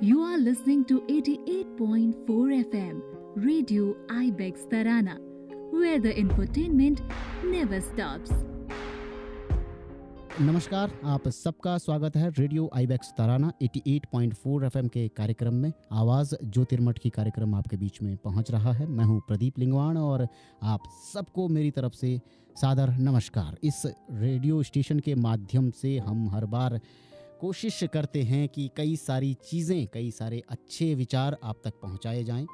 You are listening to 88.4 FM, Radio Ibex Tarana, where the infotainment never stops. नमस्कार, आप सबका स्वागत है रेडियो आईबेक्स तराना 88.4 एफएम के कार्यक्रम में। आवाज़ ज्योतिर्मठ की कार्यक्रम आपके बीच में पहुंच रहा है। मैं हूं प्रदीप लिंगवाण और आप सबको मेरी तरफ से सादर नमस्कार। इस रेडियो स्टेशन के माध्यम से हम हर बार कोशिश करते हैं कि कई सारी चीज़ें, कई सारे अच्छे विचार आप तक पहुंचाए जाएं,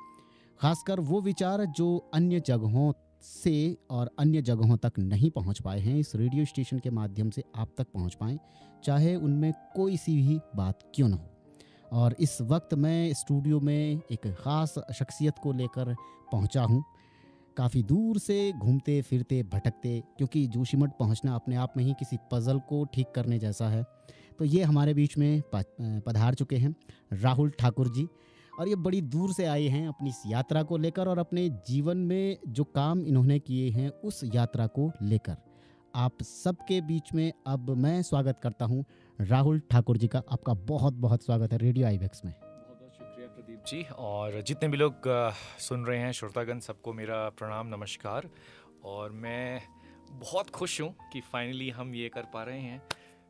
खासकर वो विचार जो अन्य जगहों से और अन्य जगहों तक नहीं पहुंच पाए हैं, इस रेडियो स्टेशन के माध्यम से आप तक पहुंच पाएं, चाहे उनमें कोई सी भी बात क्यों ना हो। और इस वक्त मैं स्टूडियो में एक ख़ास शख्सियत को लेकर पहुंचा हूं, काफ़ी दूर से घूमते फिरते भटकते, क्योंकि जोशीमठ पहुंचना अपने आप में ही किसी पज़ल को ठीक करने जैसा है। तो ये हमारे बीच में पधार चुके हैं राहुल ठाकुर जी, और ये बड़ी दूर से आए हैं अपनी इस यात्रा को लेकर और अपने जीवन में जो काम इन्होंने किए हैं उस यात्रा को लेकर। आप सबके बीच में अब मैं स्वागत करता हूं राहुल ठाकुर जी का। आपका बहुत बहुत स्वागत है रेडियो आईबेक्स में। बहुत बहुत शुक्रिया प्रदीप जी, और जितने भी लोग सुन रहे हैं श्रोतागण, सबको मेरा प्रणाम, नमस्कार। और मैं बहुत खुश हूँ कि फाइनली हम ये कर पा रहे हैं।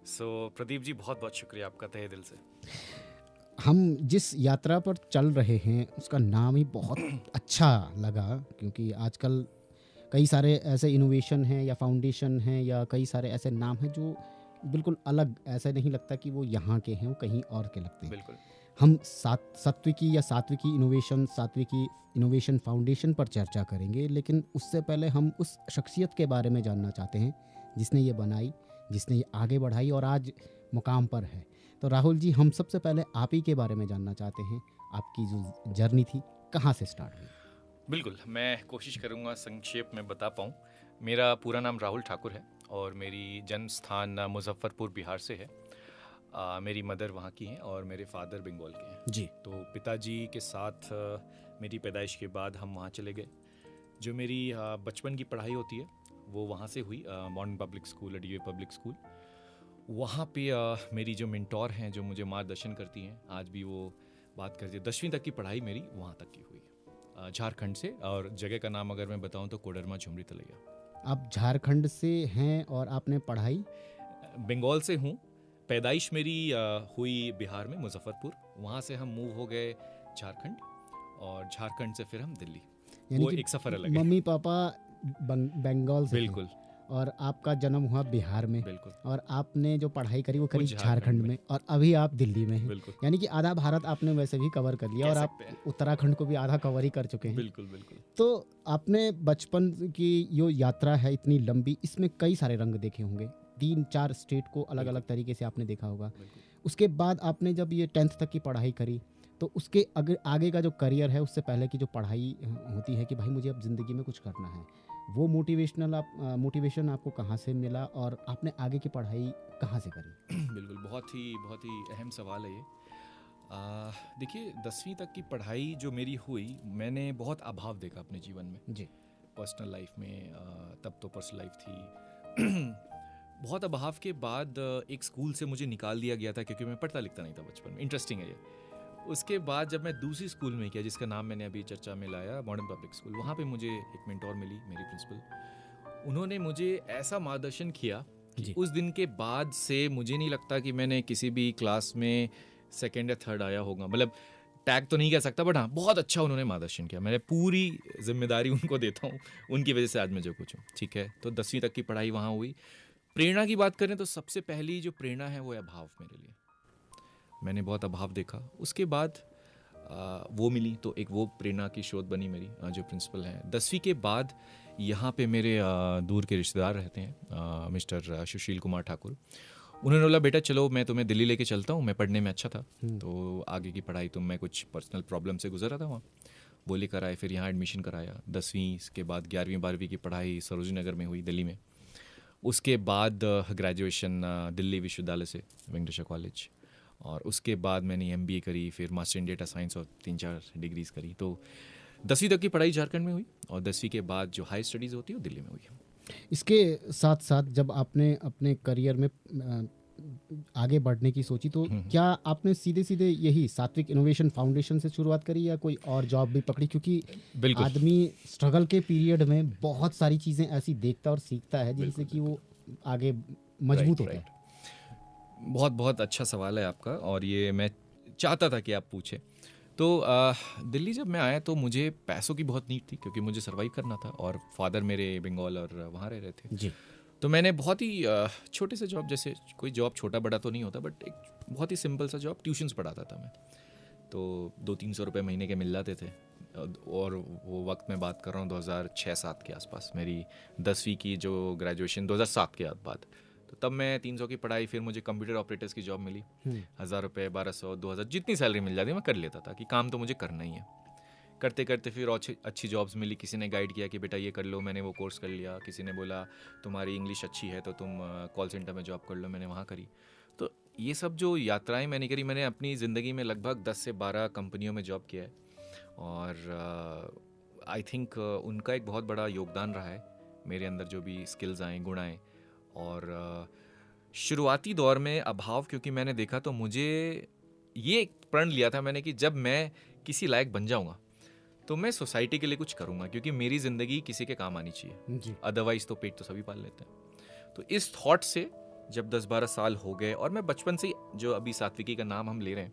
सो प्रदीप जी, बहुत बहुत शुक्रिया आपका तहे दिल से। हम जिस यात्रा पर चल रहे हैं उसका नाम ही बहुत अच्छा लगा, क्योंकि आजकल कई सारे ऐसे इनोवेशन हैं या फाउंडेशन हैं या कई सारे ऐसे नाम हैं जो बिल्कुल अलग, ऐसा नहीं लगता कि वो यहाँ के हैं, वो कहीं और के लगते हैं। बिल्कुल। हम सात्विकी इनोवेशन फाउंडेशन पर चर्चा करेंगे, लेकिन उससे पहले हम उस शख्सियत के बारे में जानना चाहते हैं जिसने ये बनाई, जिसने ये आगे बढ़ाई और आज मुकाम पर है। तो राहुल जी, हम सबसे पहले आप ही के बारे में जानना चाहते हैं, आपकी जो जर्नी थी कहाँ से स्टार्ट हुई? बिल्कुल, मैं कोशिश करूँगा संक्षेप में बता पाऊँ। मेरा पूरा नाम राहुल ठाकुर है और मेरी जन्म स्थान मुजफ्फरपुर बिहार से है। मेरी मदर वहाँ की हैं और मेरे फादर बंगाल के हैं जी। तो पिताजी के साथ मेरी पैदाइश के बाद हम वहाँ चले गए। जो मेरी बचपन की पढ़ाई होती है वो वहाँ से हुई, modern public school, DA public school. वहाँ पे मेरी जो मेंटोर हैं, जो मुझे मार्गदर्शन करती हैं, आज भी वो बात करती है। 10वीं तक की पढ़ाई मेरी वहाँ तक की हुई, झारखंड से। और जगह का नाम अगर मैं बताऊँ तो कोडरमा झुमरी तलैया। आप झारखंड से हैं और आपने पढ़ाई? बंगाल से हूँ। पैदाइश मेरी हुई बिहार में, मुजफ्फरपुर। वहाँ से हम मूव हो गए झारखंड और झारखंड से फिर हम दिल्ली। वो एक सफ़र अलग है। मम्मी पापा बंगाल से? बिल्कुल। और आपका जन्म हुआ बिहार में? बिल्कुल। और आपने जो पढ़ाई करी वो करी झारखंड में, और अभी आप दिल्ली में हैं। बिल्कुल। यानी कि आधा भारत आपने वैसे भी कवर कर लिया और आप उत्तराखंड को भी आधा कवर ही कर चुके हैं। बिल्कुल बिल्कुल। तो आपने बचपन की जो यात्रा है इतनी लंबी, इसमें कई सारे रंग देखे होंगे, 3-4 स्टेट को अलग अलग तरीके से आपने देखा होगा। उसके बाद आपने जब ये 10th तक की पढ़ाई करी, तो उसके आगे का जो करियर है, उससे पहले की जो पढ़ाई होती है कि भाई मुझे अब ज़िंदगी में कुछ करना है, वो मोटिवेशन आपको कहाँ से मिला और आपने आगे की पढ़ाई कहाँ से करी? बिल्कुल, बहुत ही अहम सवाल है ये। देखिए, 10वीं तक की पढ़ाई जो मेरी हुई, मैंने बहुत अभाव देखा अपने जीवन में जी। पर्सनल लाइफ में, तब तो पर्सनल लाइफ थी। बहुत अभाव के बाद एक स्कूल से मुझे निकाल दिया गया था क्योंकि मैं पढ़ता लिखता नहीं था बचपन में। इंटरेस्टिंग है ये। उसके बाद जब मैं दूसरी स्कूल में किया, जिसका नाम मैंने अभी चर्चा में लाया, मॉडर्न पब्लिक स्कूल, वहाँ पे मुझे एक मेंटोर मिली, मेरी प्रिंसिपल। उन्होंने मुझे ऐसा मार्गदर्शन किया कि उस दिन के बाद से मुझे नहीं लगता कि मैंने किसी भी क्लास में 2nd या 3rd आया होगा। मतलब टैग तो नहीं कह सकता, बट हाँ, बहुत अच्छा उन्होंने मार्गदर्शन किया। मैं पूरी जिम्मेदारी उनको देता हूँ, उनकी वजह से आज मैं जो कुछ हूँ। ठीक है, तो 10वीं तक की पढ़ाई वहाँ हुई। प्रेरणा की बात करें तो सबसे पहली जो प्रेरणा है वो है अभाव। मेरे लिए मैंने बहुत अभाव देखा, उसके बाद वो मिली, तो एक वो प्रेरणा की शोध बनी मेरी, जो प्रिंसिपल हैं। 10वीं के बाद यहाँ पे मेरे दूर के रिश्तेदार रहते हैं, मिस्टर सुशील कुमार ठाकुर। उन्होंने बोला, बेटा चलो मैं तुम्हें दिल्ली लेके चलता हूँ, मैं पढ़ने में अच्छा था, तो आगे की पढ़ाई, तो मैं कुछ पर्सनल प्रॉब्लम से गुजर रहा था वहाँ, वो लेकर आए। फिर यहाँ एडमिशन कराया। 10वीं के बाद 11वीं 12वीं की पढ़ाई सरोजनी नगर में हुई, दिल्ली में। उसके बाद ग्रेजुएशन दिल्ली विश्वविद्यालय से, वेंकटेश्वर कॉलेज। और उसके बाद मैंने MBA करी, फिर मास्टर इन डेटा साइंस और 3-4 डिग्रीज करी। तो 10वीं तक की पढ़ाई झारखंड में हुई और 10वीं के बाद जो हाई स्टडीज़ होती है वो दिल्ली में हुई। इसके साथ साथ जब आपने अपने करियर में आगे बढ़ने की सोची तो क्या आपने सीधे सीधे यही सात्विक इनोवेशन फाउंडेशन से शुरुआत करी या कोई और जॉब भी पकड़ी? क्योंकि बिल्कुल आदमी स्ट्रगल के पीरियड में बहुत सारी चीज़ें ऐसी देखता और सीखता है जिनसे बिल्कुल, कि वो आगे मजबूत होता राइट है। बहुत बहुत अच्छा सवाल है आपका, और ये मैं चाहता था कि आप पूछें। तो दिल्ली जब मैं आया तो मुझे पैसों की बहुत नीड थी, क्योंकि मुझे सर्वाइव करना था, और फादर मेरे बंगाल और वहाँ रह रहे थे। जी। तो मैंने बहुत ही छोटे से जॉब, जैसे कोई जॉब छोटा बड़ा तो नहीं होता, बट एक बहुत ही सिंपल सा जॉब, ट्यूशन्स पढ़ाता था मैं। तो 200-300 रुपये महीने के मिल जाते थे, और वो वक्त मैं बात कर रहा हूँ 2006-07 के आसपास, मेरी 10वीं की जो ग्रेजुएशन 2007 के बाद। तो तब मैं 300 की पढ़ाई, फिर मुझे कंप्यूटर ऑपरेटर्स की जॉब मिली, 1000 रुपये, 1200, 2000, जितनी सैलरी मिल जाती मैं कर लेता था कि काम तो मुझे करना ही है। करते करते फिर और अच्छी जॉब्स मिली, किसी ने गाइड किया कि बेटा ये कर लो, मैंने वो कोर्स कर लिया। किसी ने बोला तुम्हारी इंग्लिश अच्छी है तो तुम कॉल सेंटर में जॉब कर लो, मैंने वहाँ करी। तो ये सब जो यात्राएं मैंने करी, मैंने अपनी ज़िंदगी में लगभग 10 से 12 कंपनियों में जॉब किया है, और आई थिंक उनका एक बहुत बड़ा योगदान रहा है मेरे अंदर, जो भी स्किल्स आए, गुण आए। और शुरुआती दौर में अभाव, क्योंकि मैंने देखा, तो मुझे ये प्रण लिया था मैंने कि जब मैं किसी लायक बन जाऊंगा तो मैं सोसाइटी के लिए कुछ करूंगा, क्योंकि मेरी ज़िंदगी किसी के काम आनी चाहिए, जी। अदरवाइज तो पेट तो सभी पाल लेते हैं। तो इस थॉट से जब 10-12 साल हो गए, और मैं बचपन से ही, जो अभी सात्विकी का नाम हम ले रहे हैं,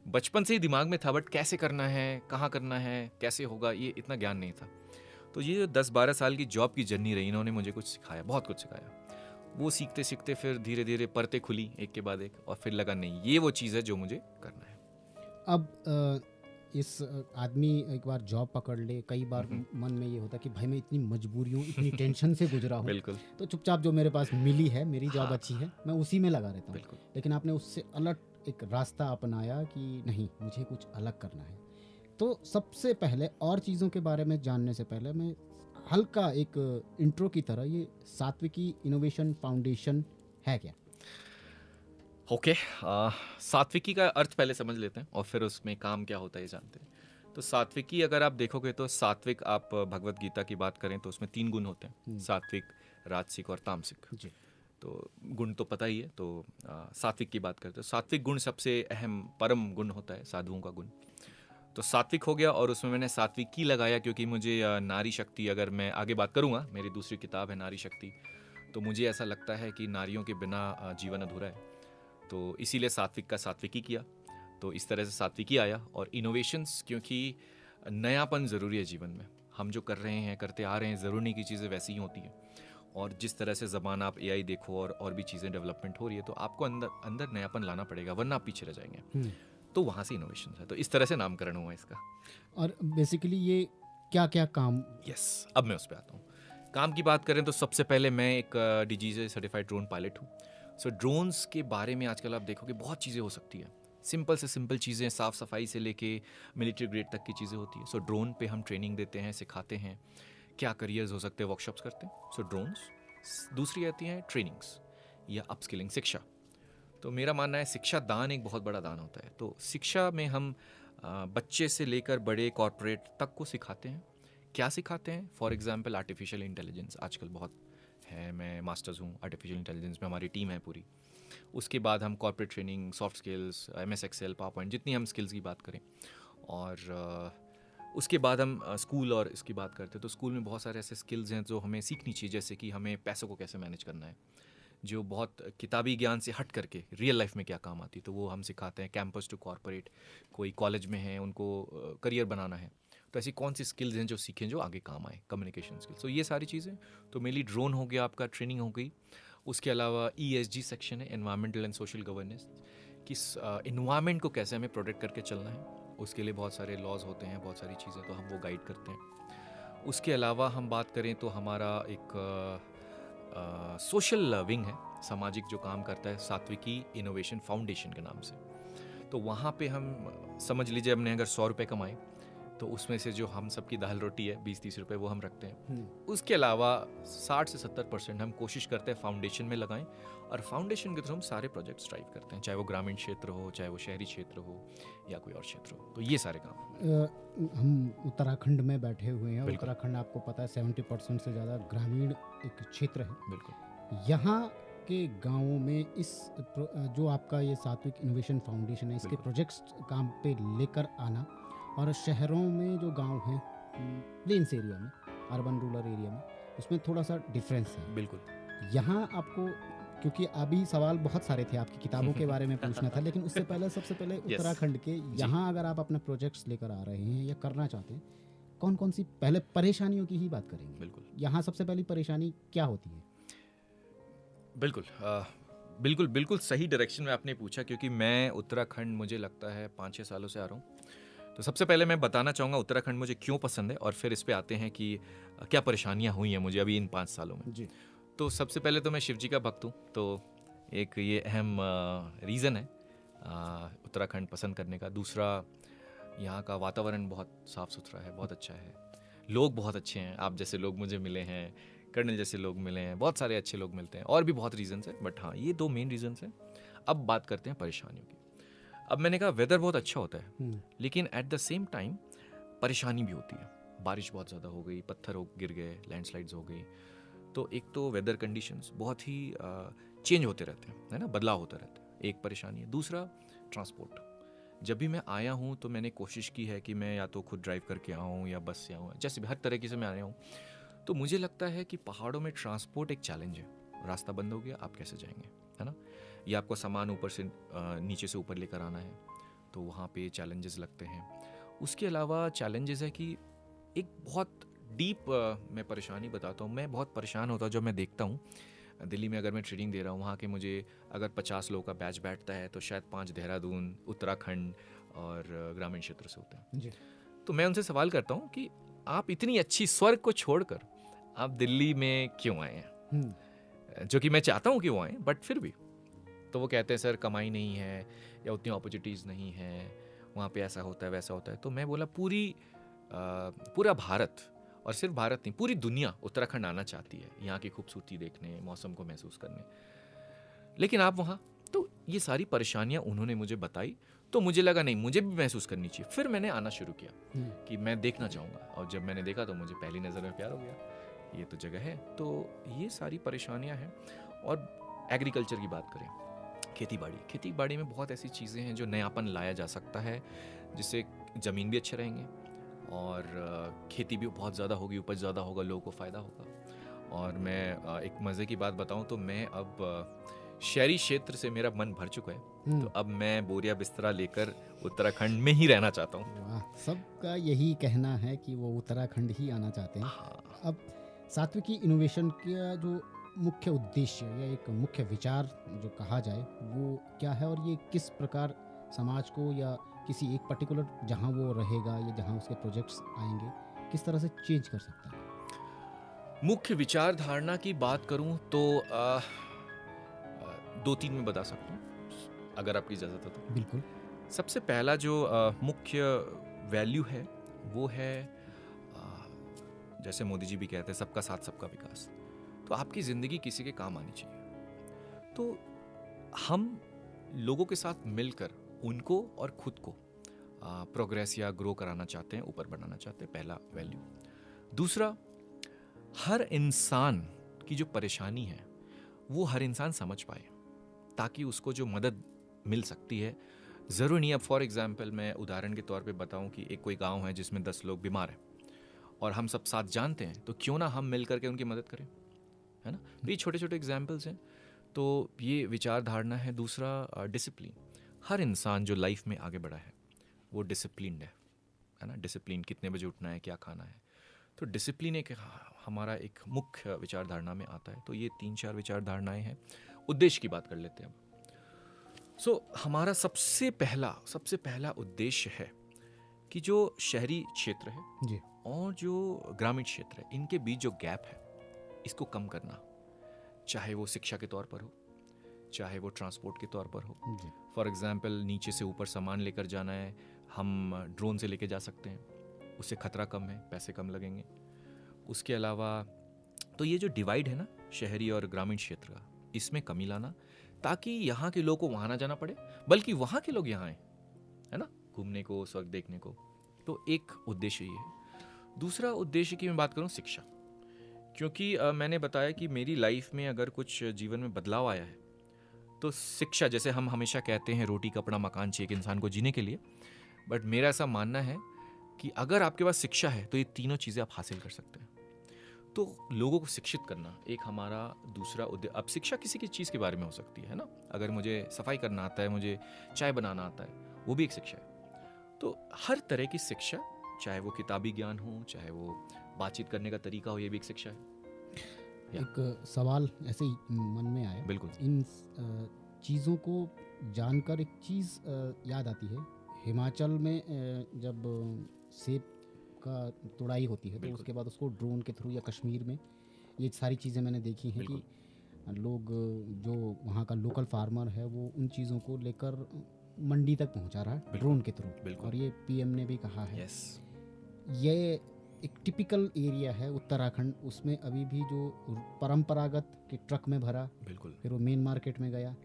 बचपन से ही दिमाग में था, बट कैसे करना है, कहाँ करना है, कैसे होगा, ये इतना ज्ञान नहीं था। तो ये जो 10-12 साल की जॉब की जर्नी रही, इन्होंने मुझे कुछ सिखाया, बहुत कुछ सिखाया। वो सीखते सीखते फिर धीरे धीरे परतें खुली एक के बाद एक, और फिर लगा नहीं, ये वो चीज़ है जो मुझे करना है। अब इस आदमी एक बार जॉब पकड़ ले, कई बार मन में ये होता है कि भाई मैं इतनी मजबूरियों, इतनी टेंशन से गुजरा हूँ, बिल्कुल तो चुपचाप जो मेरे पास मिली है, मेरी जॉब हाँ, अच्छी है, मैं उसी में लगा रहता हूँ। बिल्कुल लेकिन आपने उससे अलग एक रास्ता अपनाया कि नहीं, मुझे कुछ अलग करना है। तो सबसे पहले और चीज़ों के बारे में जानने से पहले मैं हल्का एक इंट्रो की तरह, ये सात्विकी इनोवेशन फाउंडेशन है क्या? ओके, सात्विकी का अर्थ पहले समझ लेते हैं, और फिर उसमें काम क्या होता है ये जानते हैं। तो सात्विकी अगर आप देखोगे तो सात्विक, आप भगवत गीता की बात करें तो उसमें 3 गुण होते हैं, सात्विक, राजसिक और तामसिक। जी। तो गुण तो पता ही है, तो सात्विक की बात करते हैं। सात्विक गुण सबसे अहम परम गुण होता है, साधुओं का गुण। तो सात्विक हो गया, और उसमें मैंने सात्विकी लगाया, क्योंकि मुझे नारी शक्ति, अगर मैं आगे बात करूँगा, मेरी दूसरी किताब है नारी शक्ति, तो मुझे ऐसा लगता है कि नारियों के बिना जीवन अधूरा है। तो इसीलिए सात्विक का सात्विकी किया, तो इस तरह से सात्विकी आया। और इनोवेशंस, क्योंकि नयापन ज़रूरी है जीवन में, हम जो कर रहे हैं, करते आ रहे हैं, ज़रूरी नहीं की चीज़ें वैसी ही होती हैं। और जिस तरह से ज़बान, आप AI देखो, और भी चीज़ें डेवलपमेंट हो रही है, तो आपको अंदर नयापन लाना पड़ेगा, वरना आप पीछे रह जाएंगे। तो वहाँ से इनोवेशन है, तो इस तरह से नामकरण हुआ इसका। और बेसिकली ये क्या क्या काम? यस, अब मैं उस पर आता हूँ। काम की बात करें तो सबसे पहले मैं एक DGCA सर्टिफाइड ड्रोन पायलट हूँ। सो ड्रोन्स के बारे में आजकल आप देखोगे बहुत चीज़ें हो सकती है, सिंपल से सिंपल चीज़ें, साफ़ सफाई से लेके मिलिट्री ग्रेड तक की चीज़ें होती है। सो ड्रोन पे हम ट्रेनिंग देते हैं, सिखाते हैं, क्या करियर्स हो सकते हैं, वर्कशॉप्स करते हैं। सो ड्रोन्स। दूसरी आती हैं ट्रेनिंग्स या अपस्किलिंग, शिक्षा। तो मेरा मानना है शिक्षा दान एक बहुत बड़ा दान होता है। तो शिक्षा में हम बच्चे से लेकर बड़े कॉर्पोरेट तक को सिखाते हैं। क्या सिखाते हैं? फॉर एग्जांपल आर्टिफिशियल इंटेलिजेंस आजकल बहुत है, मैं मास्टर्स हूँ आर्टिफिशियल इंटेलिजेंस में, हमारी टीम है पूरी। उसके बाद हम corporate training, soft skills, MS excel, power point, जितनी हम स्किल्स की बात करें। और उसके बाद हम स्कूल और इसकी बात करते हैं, तो स्कूल में बहुत सारे ऐसे स्किल्स हैं जो हमें सीखनी चाहिए, जैसे कि हमें पैसों को कैसे मैनेज करना है, जो बहुत किताबी ज्ञान से हट करके रियल लाइफ में क्या काम आती है, तो वो हम सिखाते हैं। कैंपस टू कॉर्पोरेट, कोई कॉलेज में है, उनको करियर बनाना है, तो ऐसी कौन सी स्किल्स हैं जो सीखें जो आगे काम आए, कम्युनिकेशन स्किल्स। तो ये सारी चीज़ें, तो मेनली ड्रोन हो गया, आपका ट्रेनिंग हो गई। उसके अलावा ESG सेक्शन है, एनवायरमेंटल एंड सोशल गवर्नेंस, कि इन्वायरमेंट को कैसे हमें प्रोटेक्ट करके चलना है, उसके लिए बहुत सारे लॉज होते हैं, बहुत सारी चीज़ें, तो हम वो गाइड करते हैं। उसके अलावा हम बात करें तो हमारा एक सोशल विंग है, सामाजिक जो काम करता है, सात्विकी इनोवेशन फाउंडेशन के नाम से। तो वहाँ पे हम, समझ लीजिए हमने अगर 100 रुपये कमाए, तो उसमें से जो हम सबकी दाल रोटी है 20-30 रुपये वो हम रखते हैं। उसके अलावा 60 से 70% हम कोशिश करते हैं फाउंडेशन में लगाएं, और फाउंडेशन के थ्रू हम सारे प्रोजेक्ट्स ड्राइव करते हैं, चाहे वो ग्रामीण क्षेत्र हो, चाहे वो शहरी क्षेत्र हो, या कोई और क्षेत्र हो। तो ये सारे काम। हम उत्तराखंड में बैठे हुए हैं, बिल्कुल। उत्तराखंड आपको पता है 70% से ज़्यादा ग्रामीण एक क्षेत्र है। बिल्कुल। यहाँ आपके गाँवों में जो आपका ये सात्विक इनोवेशन फाउंडेशन है, इसके बिल्कुल। प्रोजेक्ट्स काम पे लेकर आना और शहरों में जो गांव हैं, प्लेन्स एरिया में, अर्बन रूरल एरिया में, उसमें थोड़ा सा डिफरेंस है। बिल्कुल। यहाँ आपको, क्योंकि अभी सवाल बहुत सारे थे आपकी किताबों के बारे में पूछना था, लेकिन उससे पहले सबसे पहले उत्तराखंड के यहाँ अगर आप अपना प्रोजेक्ट्स लेकर आ रहे हैं या करना चाहते हैं, कौन कौन सी, पहले परेशानियों की ही बात करेंगे। बिल्कुल। यहाँ सबसे पहली परेशानी क्या होती है? बिल्कुल बिल्कुल सही डायरेक्शन में आपने पूछा, क्योंकि मैं उत्तराखंड मुझे लगता है 5-6 सालों से आ रहा हूँ। तो सबसे पहले मैं बताना चाहूँगा उत्तराखंड मुझे क्यों पसंद है, और फिर इस पे आते हैं कि क्या परेशानियाँ हुई हैं मुझे अभी इन 5 सालों में। जी। तो सबसे पहले तो मैं शिव जी का भक्त हूँ, तो एक ये अहम रीज़न है उत्तराखंड पसंद करने का। दूसरा, यहाँ का वातावरण बहुत साफ़ सुथरा है, बहुत अच्छा है, लोग बहुत अच्छे हैं, आप जैसे लोग मुझे मिले हैं, कर्नल जैसे लोग मिले हैं, बहुत सारे अच्छे लोग मिलते हैं, और भी बहुत रीजंस हैं, बट हाँ ये 2 मेन रीजंस हैं। अब बात करते हैं परेशानियों की। अब मैंने कहा वेदर बहुत अच्छा होता है, लेकिन एट द सेम टाइम परेशानी भी होती है। बारिश बहुत ज़्यादा हो गई, पत्थर गिर गए, लैंडस्लाइड्स हो गई। तो एक तो वेदर कंडीशंस बहुत ही चेंज होते रहते हैं, है ना, बदलाव होता रहता है, एक परेशानी है। दूसरा, ट्रांसपोर्ट। जब भी मैं आया हूँ तो मैंने कोशिश की है कि मैं या तो खुद ड्राइव करके आऊँ या बस से आऊँ, जैसे भी हर तरीके से मैं आया हूँ। तो मुझे लगता है कि पहाड़ों में ट्रांसपोर्ट एक चैलेंज है। रास्ता बंद हो गया, आप कैसे जाएंगे, है ना, या आपको सामान ऊपर से नीचे से ऊपर लेकर आना है, तो वहाँ पे चैलेंजेस लगते हैं। उसके अलावा चैलेंजेस है कि एक बहुत डीप मैं परेशानी बताता हूँ। मैं बहुत परेशान होता हूँ जब मैं देखता हूँ दिल्ली में, अगर मैं ट्रेनिंग दे रहा हूँ, वहाँ के मुझे अगर 50 लोगों का बैच बैठता है तो शायद 5 देहरादून, उत्तराखंड और ग्रामीण क्षेत्र से होते हैं। जी। तो मैं उनसे सवाल करता हूँ कि आप इतनी अच्छी स्वर्ग को छोड़कर आप दिल्ली में क्यों आए हैं, जो कि मैं चाहता हूँ कि वो आए, बट फिर भी। तो वो कहते हैं सर कमाई नहीं है या उतनी अपॉर्चुनिटीज़ नहीं है, वहाँ पे ऐसा होता है वैसा होता है। तो मैं बोला पूरा भारत, और सिर्फ भारत नहीं, पूरी दुनिया उत्तराखंड आना चाहती है यहाँ की खूबसूरती देखने, मौसम को महसूस करने, लेकिन आप वहाँ। तो ये सारी परेशानियाँ उन्होंने मुझे बताई, तो मुझे लगा नहीं, मुझे भी महसूस करनी चाहिए। फिर मैंने आना शुरू किया कि मैं देखना चाहूँगा, और जब मैंने देखा तो मुझे पहली नज़र में प्यार हो गया, ये तो जगह है। तो ये सारी परेशानियाँ हैं। और एग्रीकल्चर की बात करें, खेती बाड़ी में बहुत ऐसी चीज़ें हैं जो नयापन लाया जा सकता है, जिससे ज़मीन भी अच्छे रहेंगे और खेती भी बहुत ज़्यादा होगी, उपज ज़्यादा होगा, लोगों को फ़ायदा होगा। और मैं एक मज़े की बात बताऊं तो मैं अब शहरी क्षेत्र से मेरा मन भर चुका है, तो अब मैं बोरिया बिस्तरा लेकर उत्तराखंड में ही रहना चाहता हूँ। वाह, सबका यही कहना है कि वो उत्तराखंड ही आना चाहते हैं। हाँ। अब सात्विकी इनोवेशन का जो मुख्य उद्देश्य या एक मुख्य विचार जो कहा जाए वो क्या है, और ये किस प्रकार समाज को या किसी एक पर्टिकुलर जहाँ वो रहेगा या जहाँ उसके प्रोजेक्ट्स आएंगे, किस तरह से चेंज कर सकता है? मुख्य विचारधारणा की बात करूं तो 2-3 में बता सकता हूँ, अगर आपकी इजाज़त हो तो। बिल्कुल। सबसे पहला जो मुख्य वैल्यू है वो है, जैसे मोदी जी भी कहते हैं, सबका साथ सबका विकास। तो आपकी ज़िंदगी किसी के काम आनी चाहिए। तो हम लोगों के साथ मिलकर उनको और खुद को प्रोग्रेस या ग्रो कराना चाहते हैं, ऊपर बढ़ाना चाहते हैं, पहला वैल्यू। दूसरा, हर इंसान की जो परेशानी है वो हर इंसान समझ पाए, ताकि उसको जो मदद मिल सकती है, ज़रूर नहीं। अब फॉर एग्जांपल मैं उदाहरण के तौर पे बताऊं कि एक कोई गांव है जिसमें 10 लोग बीमार हैं और हम सब साथ जानते हैं, तो क्यों ना हम मिल करके उनकी मदद करें, है ना। तो ये छोटे छोटे एग्जाम्पल्स हैं। तो ये विचारधारणा है। दूसरा, डिसिप्लिन। हर इंसान जो लाइफ में आगे बढ़ा है वो डिसिप्लिन्ड है ना। डिसिप्लिन, कितने बजे उठना है, क्या खाना है, तो डिसिप्लिन एक हमारा एक मुख्य विचारधारणा में आता है। तो ये 3-4 विचारधारणाएं हैं। उद्देश्य की बात कर लेते हैं अब। हमारा सबसे पहला उद्देश्य है कि जो शहरी क्षेत्र है जी। और जो ग्रामीण क्षेत्र है, इनके बीच जो गैप है इसको कम करना, चाहे वो शिक्षा के तौर पर हो, चाहे वो ट्रांसपोर्ट के तौर पर हो। फॉर एग्जाम्पल, नीचे से ऊपर सामान लेकर जाना है, हम ड्रोन से लेके जा सकते हैं, उससे खतरा कम है, पैसे कम लगेंगे। उसके अलावा तो ये जो डिवाइड है ना शहरी और ग्रामीण क्षेत्र का, इसमें कमी लाना, ताकि यहाँ के लोगों को वहाँ ना जाना पड़े, बल्कि वहाँ के लोग यहाँ आए, है ना, घूमने को, स्वर्ग देखने को। तो एक उद्देश्य ये है। दूसरा उद्देश्य की मैं बात करूँ, शिक्षा। क्योंकि मैंने बताया कि मेरी लाइफ में अगर कुछ जीवन में बदलाव आया है तो शिक्षा, जैसे हम हमेशा कहते हैं रोटी कपड़ा मकान चाहिए एक इंसान को जीने के लिए, बट मेरा ऐसा मानना है कि अगर आपके पास शिक्षा है तो ये तीनों चीज़ें आप हासिल कर सकते हैं। तो लोगों को शिक्षित करना एक हमारा दूसरा उद्देश्य। अब शिक्षा किसी की चीज़ के बारे में हो सकती है ना, अगर मुझे सफाई करना आता है, मुझे चाय बनाना आता है, वो भी एक शिक्षा है। तो हर तरह की शिक्षा, चाहे वो किताबी ज्ञान हो, चाहे वो बातचीत करने का तरीका हो, ये भी एक शिक्षा है। एक सवाल ऐसे ही मन में आया, बिल्कुल। इन चीज़ों को जानकर एक चीज़ याद आती है। हिमाचल में जब सेब का तुड़ाई होती है तो बिल्कुल। उसके बाद उसको ड्रोन के थ्रू, या कश्मीर में ये सारी चीज़ें मैंने देखी हैं कि लोग, जो वहाँ का लोकल फार्मर है, वो उन चीज़ों को लेकर मंडी तक पहुँचा रहा है ड्रोन के थ्रू। बिल्कुल। और ये पीएम ने भी कहा है। यस। ये एक टिपिकल एरिया है उत्तराखंड, उसमें अभी भी जो परंपरागत के ट्रक में भरा, बिल्कुल। फिर वो मेन मार्केट में गया।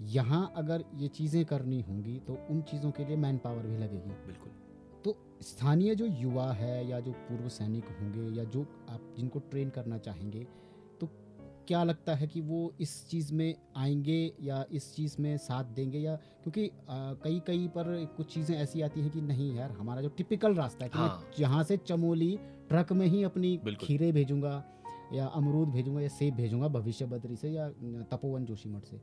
यहाँ अगर ये चीज़ें करनी होंगी तो उन चीज़ों के लिए मैन पावर भी लगेगी। बिल्कुल। तो स्थानीय जो युवा है या जो पूर्व सैनिक होंगे या जो आप जिनको ट्रेन करना चाहेंगे, तो क्या लगता है कि वो इस चीज़ में आएंगे या इस चीज़ में साथ देंगे? या क्योंकि कई पर कुछ चीज़ें ऐसी आती हैं कि नहीं यार, हमारा जो टिपिकल रास्ता है कि हाँ। मैं यहाँ से चमोली ट्रक में ही अपनी बिल्कुल। खीरे भेजूंगा या अमरूद भेजूंगा या सेब भेजूंगा भविष्य बद्री से या तपोवन जोशीमठ से,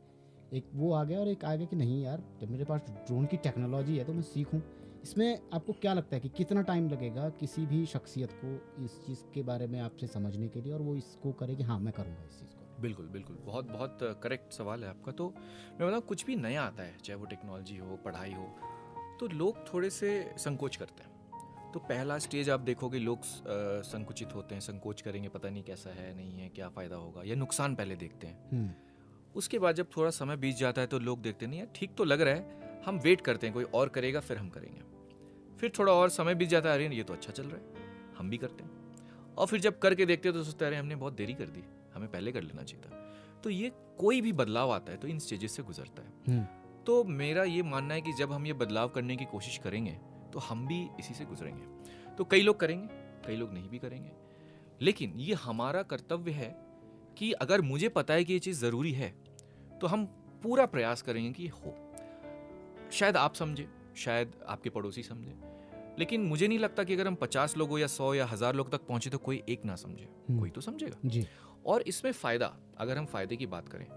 एक वो आ गया। और एक आ गया कि नहीं यार, जब मेरे पास ड्रोन की टेक्नोलॉजी है तो मैं सीखूं। इसमें आपको क्या लगता है कि कितना टाइम लगेगा किसी भी शख्सियत को इस चीज़ के बारे में आपसे समझने के लिए, और वो इसको करे कि हाँ मैं करूँगा इस चीज़ को? बिल्कुल बिल्कुल, बहुत बहुत करेक्ट सवाल है आपका। तो मैं बताऊँ, कुछ भी नया आता है, चाहे वो टेक्नोलॉजी हो, पढ़ाई हो, तो लोग थोड़े से संकोच करते हैं। तो पहला स्टेज आप देखोगे, लोग संकुचित होते हैं, संकोच करेंगे, पता नहीं कैसा है, नहीं है, क्या फ़ायदा होगा, या नुकसान पहले देखते हैं। उसके बाद जब थोड़ा समय बीत जाता है तो लोग देखते नहीं यार ठीक तो लग रहा है, हम वेट करते हैं कोई और करेगा फिर हम करेंगे। फिर थोड़ा और समय बीत जाता है, अरे ये तो अच्छा चल रहा है, हम भी करते हैं। और फिर जब करके देखते हैं तो सोचते हैं अरे हमने बहुत देरी कर दी, हमें पहले कर लेना चाहिए था। तो ये कोई भी बदलाव आता है तो इन स्टेजेस से गुजरता है। तो मेरा ये मानना है कि जब हम ये बदलाव करने की कोशिश करेंगे तो हम भी इसी से गुजरेंगे। तो कई लोग करेंगे, कई लोग नहीं भी करेंगे, लेकिन ये हमारा कर्तव्य है कि अगर मुझे पता है कि ये चीज़ ज़रूरी है तो हम पूरा प्रयास करेंगे कि हो। शायद आप समझे, शायद आपके पड़ोसी समझे, लेकिन मुझे नहीं लगता कि अगर हम 50 लोगों या 100 या 1000 लोग तक पहुंचे तो कोई एक ना समझे, कोई तो समझेगा जी। और इसमें फ़ायदा, अगर हम फ़ायदे की बात करें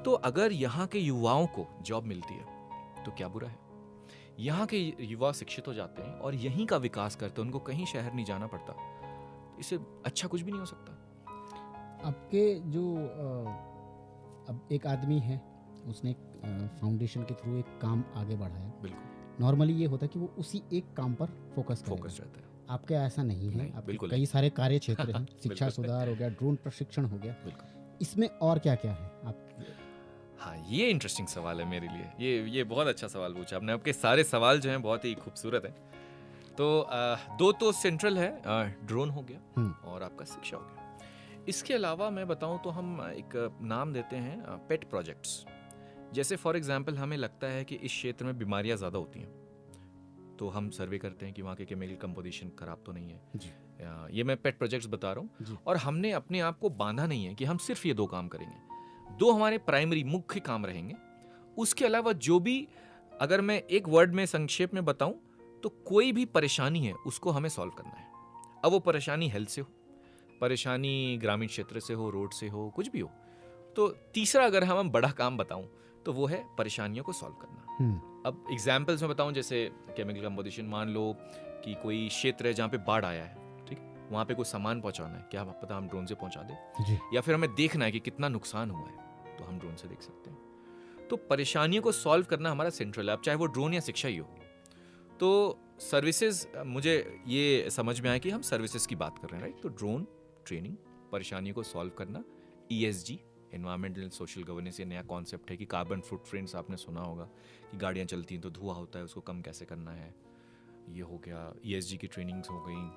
तो अगर यहाँ के युवाओं को जॉब मिलती है तो क्या बुरा है। यहाँ के युवा शिक्षित हो जाते हैं और यहीं का विकास करते हैं, उनको कहीं शहर नहीं जाना पड़ता, इससे अच्छा कुछ भी नहीं हो सकता। आपके जो अब एक आदमी है, उसने फाउंडेशन के थ्रू एक काम आगे बढ़ाया। बिल्कुल। नॉर्मली ये होता है कि वो उसी एक काम पर फोकस रहता है। आपके ऐसा नहीं है, आपके बिल्कुल कई सारे कार्य क्षेत्र हैं। शिक्षा बिल्कुल। सुधार हो गया, ड्रोन प्रशिक्षण हो गया, बिल्कुल। इसमें और क्या क्या है आप? हाँ, ये इंटरेस्टिंग सवाल है मेरे लिए। ये बहुत अच्छा सवाल पूछा आपने। आपके सारे सवाल जो हैं बहुत ही खूबसूरत हैं। तो दो तो सेंट्रल है, ड्रोन हो गया और आपका शिक्षा हो गया। इसके अलावा मैं बताऊं तो हम एक नाम देते हैं पेट प्रोजेक्ट्स। जैसे फॉर एग्जांपल हमें लगता है कि इस क्षेत्र में बीमारियां ज़्यादा होती हैं, तो हम सर्वे करते हैं कि वहाँ के केमिकल कंपोजिशन खराब तो नहीं है जी। ये मैं पेट प्रोजेक्ट्स बता रहा हूँ। और हमने अपने आप को बांधा नहीं है कि हम सिर्फ ये 2 काम करेंगे। 2 हमारे प्राइमरी मुख्य काम रहेंगे। उसके अलावा जो भी, अगर मैं एक वर्ड में संक्षेप में बताऊं तो कोई भी परेशानी है उसको हमें सॉल्व करना है। अब वो परेशानी हेल्थ से हो, परेशानी ग्रामीण क्षेत्र से हो, रोड से हो, कुछ भी हो। तो तीसरा अगर हम बड़ा काम बताऊं तो वो है परेशानियों को सॉल्व करना। अब एग्जाम्पल्स में बताऊं, जैसे केमिकल कंपोजिशन, मान लो कि कोई क्षेत्र है जहाँ पे बाढ़ आया है, ठीक, वहाँ पे कोई सामान पहुँचाना है, क्या पता हम ड्रोन से पहुँचा दें, या फिर हमें देखना है कि कितना नुकसान हुआ है तो हम ड्रोन से देख सकते हैं। तो परेशानियों को सॉल्व करना हमारा सेंट्रल है, अब चाहे वो ड्रोन या शिक्षा ही हो। तो सर्विसेज, मुझे ये समझ में आया कि हम सर्विसेज की बात कर रहे हैं, राइट। तो ड्रोन, ट्रेनिंग, परेशानियों को सॉल्व करना, ESG, environmental and social governance, ये नया कॉन्सेप्ट है कि कार्बन फुटप्रिंट्स आपने सुना होगा कि गाड़ियाँ चलती हैं तो धुआं होता है, उसको कम कैसे करना है, ये हो गया। ESG की ट्रेनिंग्स हो गई।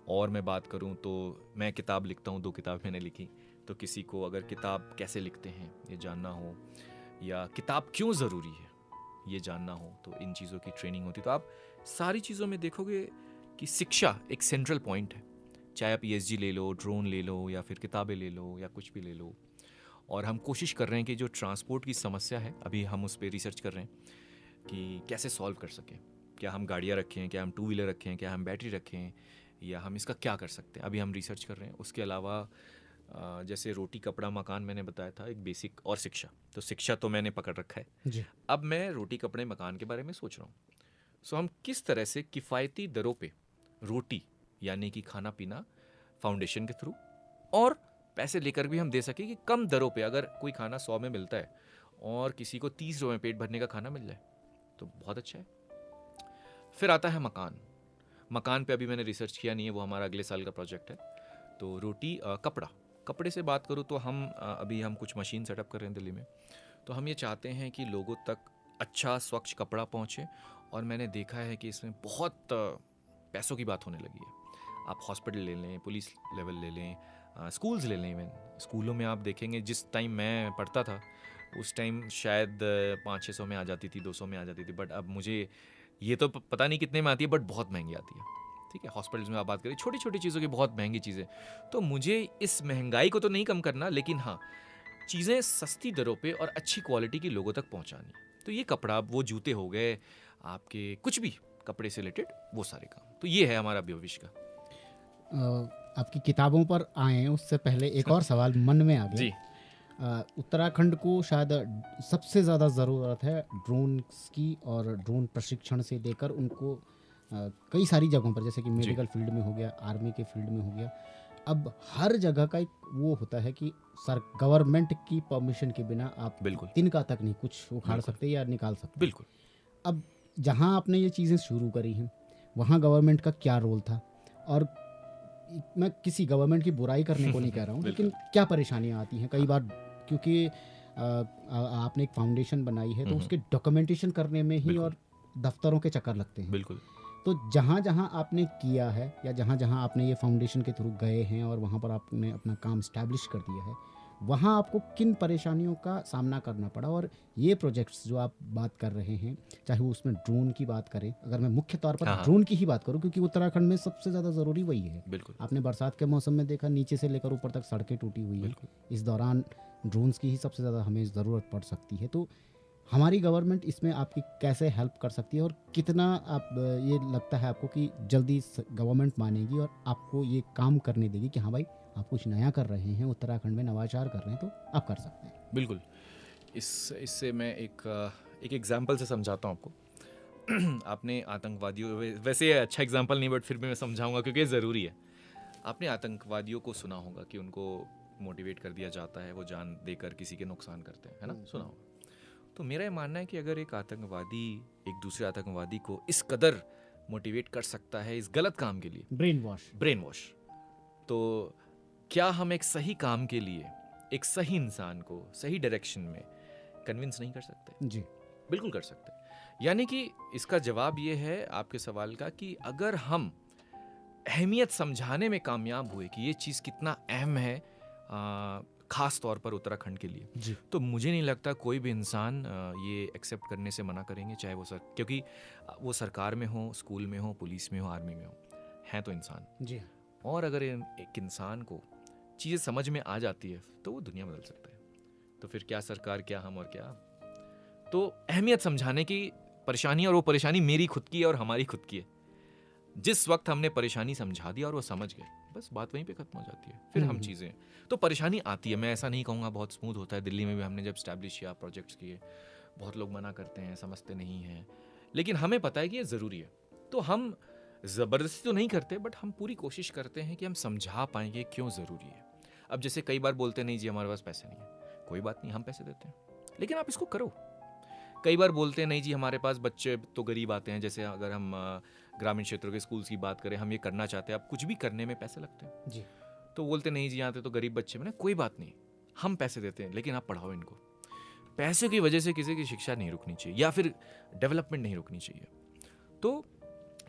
और मैं बात करूँ तो मैं किताब लिखता हूँ, 2 किताब मैंने लिखी, तो किसी को अगर किताब कैसे लिखते हैं ये जानना हो, या किताब क्यों ज़रूरी है ये जानना हो, तो इन चीज़ों की ट्रेनिंग होती। तो आप सारी चीज़ों में देखोगे कि शिक्षा एक सेंट्रल पॉइंट है। चाहे आप ESG ले लो, ड्रोन ले लो, या फिर किताबें ले लो, या कुछ भी ले लो। और हम कोशिश कर रहे हैं कि जो ट्रांसपोर्ट की समस्या है, अभी हम उस पर रिसर्च कर रहे हैं कि कैसे सॉल्व कर सकें। क्या हम गाड़ियाँ रखें, क्या हम 2 व्हीलर रखें, क्या हम बैटरी रखें, या हम इसका क्या कर सकते हैं, अभी हम रिसर्च कर रहे हैं। उसके अलावा जैसे रोटी कपड़ा मकान मैंने बताया था एक बेसिक, और शिक्षा, तो शिक्षा तो मैंने पकड़ रखा है। जी। अब मैं रोटी कपड़े मकान के बारे में सोच रहा हूँ। सो हम किस तरह से किफ़ायती दरों पे रोटी यानी कि खाना पीना फाउंडेशन के थ्रू, और पैसे लेकर भी हम दे सकें कि कम दरों पे अगर कोई खाना 100 में मिलता है और किसी को 30 रुपये में पेट भरने का खाना मिल जाए तो बहुत अच्छा है। फिर आता है मकान। मकान पे अभी मैंने रिसर्च किया नहीं है, वो हमारा अगले साल का प्रोजेक्ट है। तो रोटी कपड़े से बात करूँ तो हम अभी हम कुछ मशीन सेटअप कर रहे हैं दिल्ली में। तो हम ये चाहते हैं कि लोगों तक अच्छा स्वच्छ कपड़ा पहुँचे, और मैंने देखा है कि इसमें बहुत पैसों की बात होने लगी है। आप हॉस्पिटल ले लें, पुलिस लेवल ले लें, स्कूल्स ले लें। इवन स्कूलों में आप देखेंगे, जिस टाइम मैं पढ़ता था उस टाइम शायद 500-600 में आ जाती थी, 200 में आ जाती थी, बट अब मुझे ये तो पता नहीं कितने में आती है, बट बहुत महंगी आती है। ठीक है, हॉस्पिटल्स में आप बात करें, छोटी छोटी चीज़ों की बहुत महंगी चीज़ें। तो मुझे इस महंगाई को तो नहीं कम करना, लेकिन हाँ, चीज़ें सस्ती दरों पे और अच्छी क्वालिटी की लोगों तक पहुंचानी। तो ये कपड़ा, वो जूते हो गए आपके, कुछ भी कपड़े से रिलेटेड, वो सारे काम। तो ये है हमारा भविष्य का। आपकी किताबों पर आए उससे पहले एक और सवाल मन में आ गया जी। उत्तराखंड को शायद सबसे ज़्यादा ज़रूरत है ड्रोन्स की, और ड्रोन प्रशिक्षण से लेकर उनको कई सारी जगहों पर, जैसे कि मेडिकल फील्ड में हो गया, आर्मी के फील्ड में हो गया। अब हर जगह का एक वो होता है कि सर गवर्नमेंट की परमिशन के बिना आप बिल्कुल तिनका तक नहीं कुछ उखाड़ बिल्कुल। सकते या निकाल सकते। बिल्कुल। अब जहाँ आपने ये चीज़ें शुरू करी हैं वहाँ गवर्नमेंट का क्या रोल था? और मैं किसी गवर्नमेंट की बुराई करने को नहीं कह रहा हूँ, लेकिन क्या परेशानियाँ आती हैं कई बार, क्योंकि आपने एक फाउंडेशन बनाई है तो उसके डॉक्यूमेंटेशन करने में ही बिल्कुल। और दफ्तरों के चक्कर लगते हैं। बिल्कुल। तो जहाँ जहाँ आपने किया है या जहाँ जहाँ आपने ये फाउंडेशन के थ्रू गए हैं और वहाँ पर आपने अपना काम स्टैब्लिश कर दिया है, वहाँ आपको किन परेशानियों का सामना करना पड़ा? और ये प्रोजेक्ट्स जो आप बात कर रहे हैं, चाहे वो उसमें ड्रोन की बात करें, अगर मैं मुख्य तौर पर हाँ, हाँ। ड्रोन की ही बात करूं, क्योंकि उत्तराखंड में सबसे ज़्यादा ज़रूरी वही है। बिल्कुल। आपने बरसात के मौसम में देखा, नीचे से लेकर ऊपर तक सड़कें टूटी हुई हैं। बिल्कुल। इस दौरान ड्रोन्स की ही सबसे ज़्यादा हमें ज़रूरत पड़ सकती है। तो हमारी गवर्नमेंट इसमें आपकी कैसे हेल्प कर सकती है, और कितना आप ये लगता है आपको कि जल्दी गवर्नमेंट मानेगी और आपको ये काम करने देगी कि हाँ भाई आप कुछ नया कर रहे हैं, उत्तराखंड में नवाचार कर रहे हैं, तो आप कर सकते हैं? बिल्कुल। इससे मैं एक एग्जांपल से समझाता हूँ आपको। आपने आतंकवादियों, वैसे ये अच्छा एग्जांपल नहीं, बट फिर भी मैं समझाऊंगा क्योंकि ये ज़रूरी है। आपने आतंकवादियों को सुना होगा कि उनको मोटिवेट कर दिया जाता है, वो जान देकर किसी के नुकसान करते हैं, है ना? सुना होगा। तो मेरा ये मानना है कि अगर एक आतंकवादी एक दूसरे आतंकवादी को इस कदर मोटिवेट कर सकता है इस गलत काम के लिए, ब्रेन वॉश, तो क्या हम एक सही काम के लिए एक सही इंसान को सही डायरेक्शन में कन्विंस नहीं कर सकते? जी, बिल्कुल कर सकते हैं। यानी कि इसका जवाब ये है आपके सवाल का कि अगर हम अहमियत समझाने में कामयाब हुए कि ये चीज़ कितना अहम है, खास तौर पर उत्तराखंड के लिए, जी, तो मुझे नहीं लगता कोई भी इंसान ये एक्सेप्ट करने से मना करेंगे, चाहे वो क्योंकि वो सरकार में हो, स्कूल में हो, पुलिस में हो, आर्मी में हो, हैं तो इंसान। जी। और अगर एक इंसान को चीज़ें समझ में आ जाती है तो वो दुनिया बदल सकता है। तो फिर क्या सरकार, क्या हम, और क्या आप। तो अहमियत समझाने की परेशानी, और वो परेशानी मेरी खुद की है और हमारी खुद की है। जिस वक्त हमने परेशानी समझा दिया और वो समझ गए, बस बात वहीं पे खत्म हो जाती है। फिर हम चीज़ें, तो परेशानी आती है, मैं ऐसा नहीं कहूँगा बहुत स्मूथ होता है। दिल्ली में भी हमने जब स्टैब्लिश किया, प्रोजेक्ट्स किए, बहुत लोग मना करते हैं, समझते नहीं हैं, लेकिन हमें पता है कि ये ज़रूरी है। तो हम ज़बरदस्ती तो नहीं करते, बट हम पूरी कोशिश करते हैं कि हम समझा पाएंगे क्यों ज़रूरी है। अब जैसे कई बार बोलते नहीं जी हमारे पास पैसे नहीं है, कोई बात नहीं, हम पैसे देते हैं, लेकिन आप इसको करो। कई बार बोलते हैं नहीं जी हमारे पास बच्चे तो गरीब आते हैं, जैसे अगर हम ग्रामीण क्षेत्रों के स्कूल्स की बात करें, हम ये करना चाहते हैं, अब कुछ भी करने में पैसे लगते हैं जी, तो बोलते नहीं जी आते तो गरीब बच्चे में, कोई बात नहीं, हम पैसे देते हैं, लेकिन आप पढ़ाओ इनको। पैसे की वजह से किसी की शिक्षा नहीं रुकनी चाहिए या फिर डेवलपमेंट नहीं रुकनी चाहिए। तो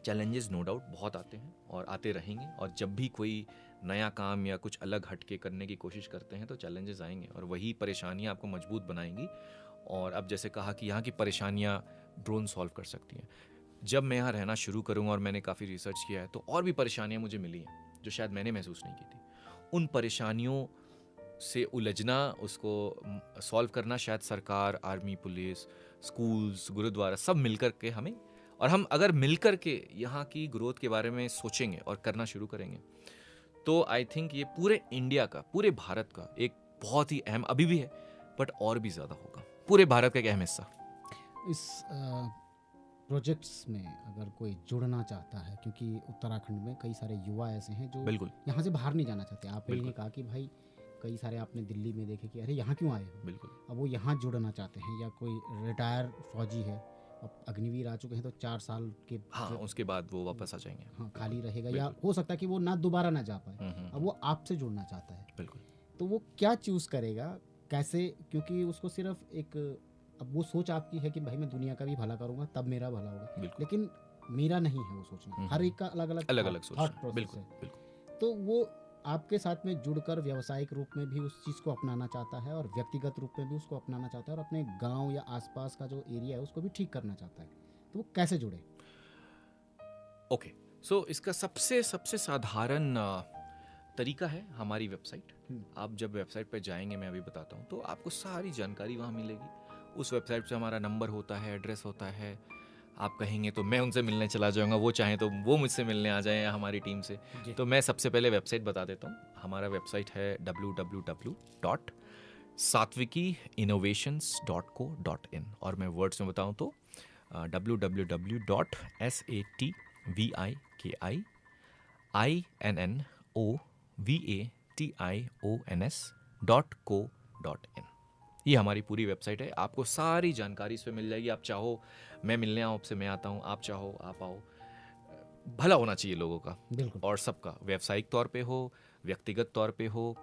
चैलेंजेस नो डाउट बहुत आते हैं और आते रहेंगे, और जब भी कोई नया काम या कुछ अलग हटके करने की कोशिश करते हैं तो चैलेंजेस आएंगे, और वही परेशानियां आपको मजबूत बनाएंगी। और अब जैसे कहा कि यहाँ की परेशानियां ड्रोन सॉल्व कर सकती हैं। जब मैं यहाँ रहना शुरू करूँगा, और मैंने काफ़ी रिसर्च किया है, तो और भी परेशानियां मुझे मिली हैं जो शायद मैंने महसूस नहीं की थी। उन परेशानियों से उलझना, उसको सॉल्व करना शायद सरकार, आर्मी, पुलिस, स्कूल्स, गुरुद्वारा सब मिलकर के हमें, और हम अगर मिलकर के यहाँ की ग्रोथ के बारे में सोचेंगे और करना शुरू करेंगे तो आई थिंक ये पूरे इंडिया का, पूरे भारत का एक बहुत ही अहम, अभी भी है बट और भी ज़्यादा होगा, पूरे भारत का एक अहम हिस्सा। इस प्रोजेक्ट्स में अगर कोई जुड़ना चाहता है, क्योंकि उत्तराखंड में कई सारे युवा ऐसे हैं जो बिल्कुल यहाँ से बाहर नहीं जाना चाहते। आपने बिल्कुल। कहा कि भाई कई सारे आपने दिल्ली में देखे कि अरे यहाँ क्यों आए हो, बिल्कुल अब वो यहाँ जुड़ना चाहते हैं, या कोई रिटायर फौजी है, अब अग्निवीर आ चुके हैं तो 4 साल के हाँ, उसके बाद वो वापस आ जाएंगे। हाँ खाली रहेगा, या बिल्कुल। हो सकता है कि वो ना दोबारा ना जा पाए। हम्म। अब वो आपसे जुड़ना चाहता है, बिल्कुल तो वो क्या चूज़ करेगा, कैसे? क्योंकि उसको सिर्फ एक, अब वो सोच आपकी है कि भाई मैं दुनिया का भी भला करूंगा तब मेरा भला होगा, बिल्कुल लेकिन मेरा नहीं है वो सोचना। हर एक का अलग अलग अलग अलग सोच thought है। process बिल्कुल है। बिल्कुल तो वो आपके साथ में जुड़कर व्यावसायिक रूप में भी उस चीज़ को अपनाना चाहता है और व्यक्तिगत रूप में भी उसको अपनाना चाहता है, और अपने गांव या आसपास का जो एरिया है उसको भी ठीक करना चाहता है, तो वो कैसे जुड़े? ओके। सो इसका सबसे सबसे साधारण तरीका है हमारी वेबसाइट। आप जब वेबसाइट पर जाएंगे, मैं अभी बताता हूँ, तो आपको सारी जानकारी वहाँ मिलेगी। उस वेबसाइट पे हमारा नंबर होता है, एड्रेस होता है। आप कहेंगे तो मैं उनसे मिलने चला जाऊँगा, वो चाहें तो वो मुझसे मिलने आ जाएं हमारी टीम से। तो मैं सबसे पहले वेबसाइट बता देता हूँ। हमारा वेबसाइट है www.satvikiinnovations.co.in, और मैं वर्ड्स में बताऊँ तो www.satvikiinnovations.co.in। ये हमारी पूरी वेबसाइट है। आपको सारी जानकारी इस पे मिल जाएगी। आप चाहो मैं मिलने आऊँ आपसे, मैं आता हूँ, आप चाहो आप आओ। भला होना चाहिए लोगों का बिल्कुल। और सबका, व्यावसायिक तौर पे हो, व्यक्तिगत तौर पे हो,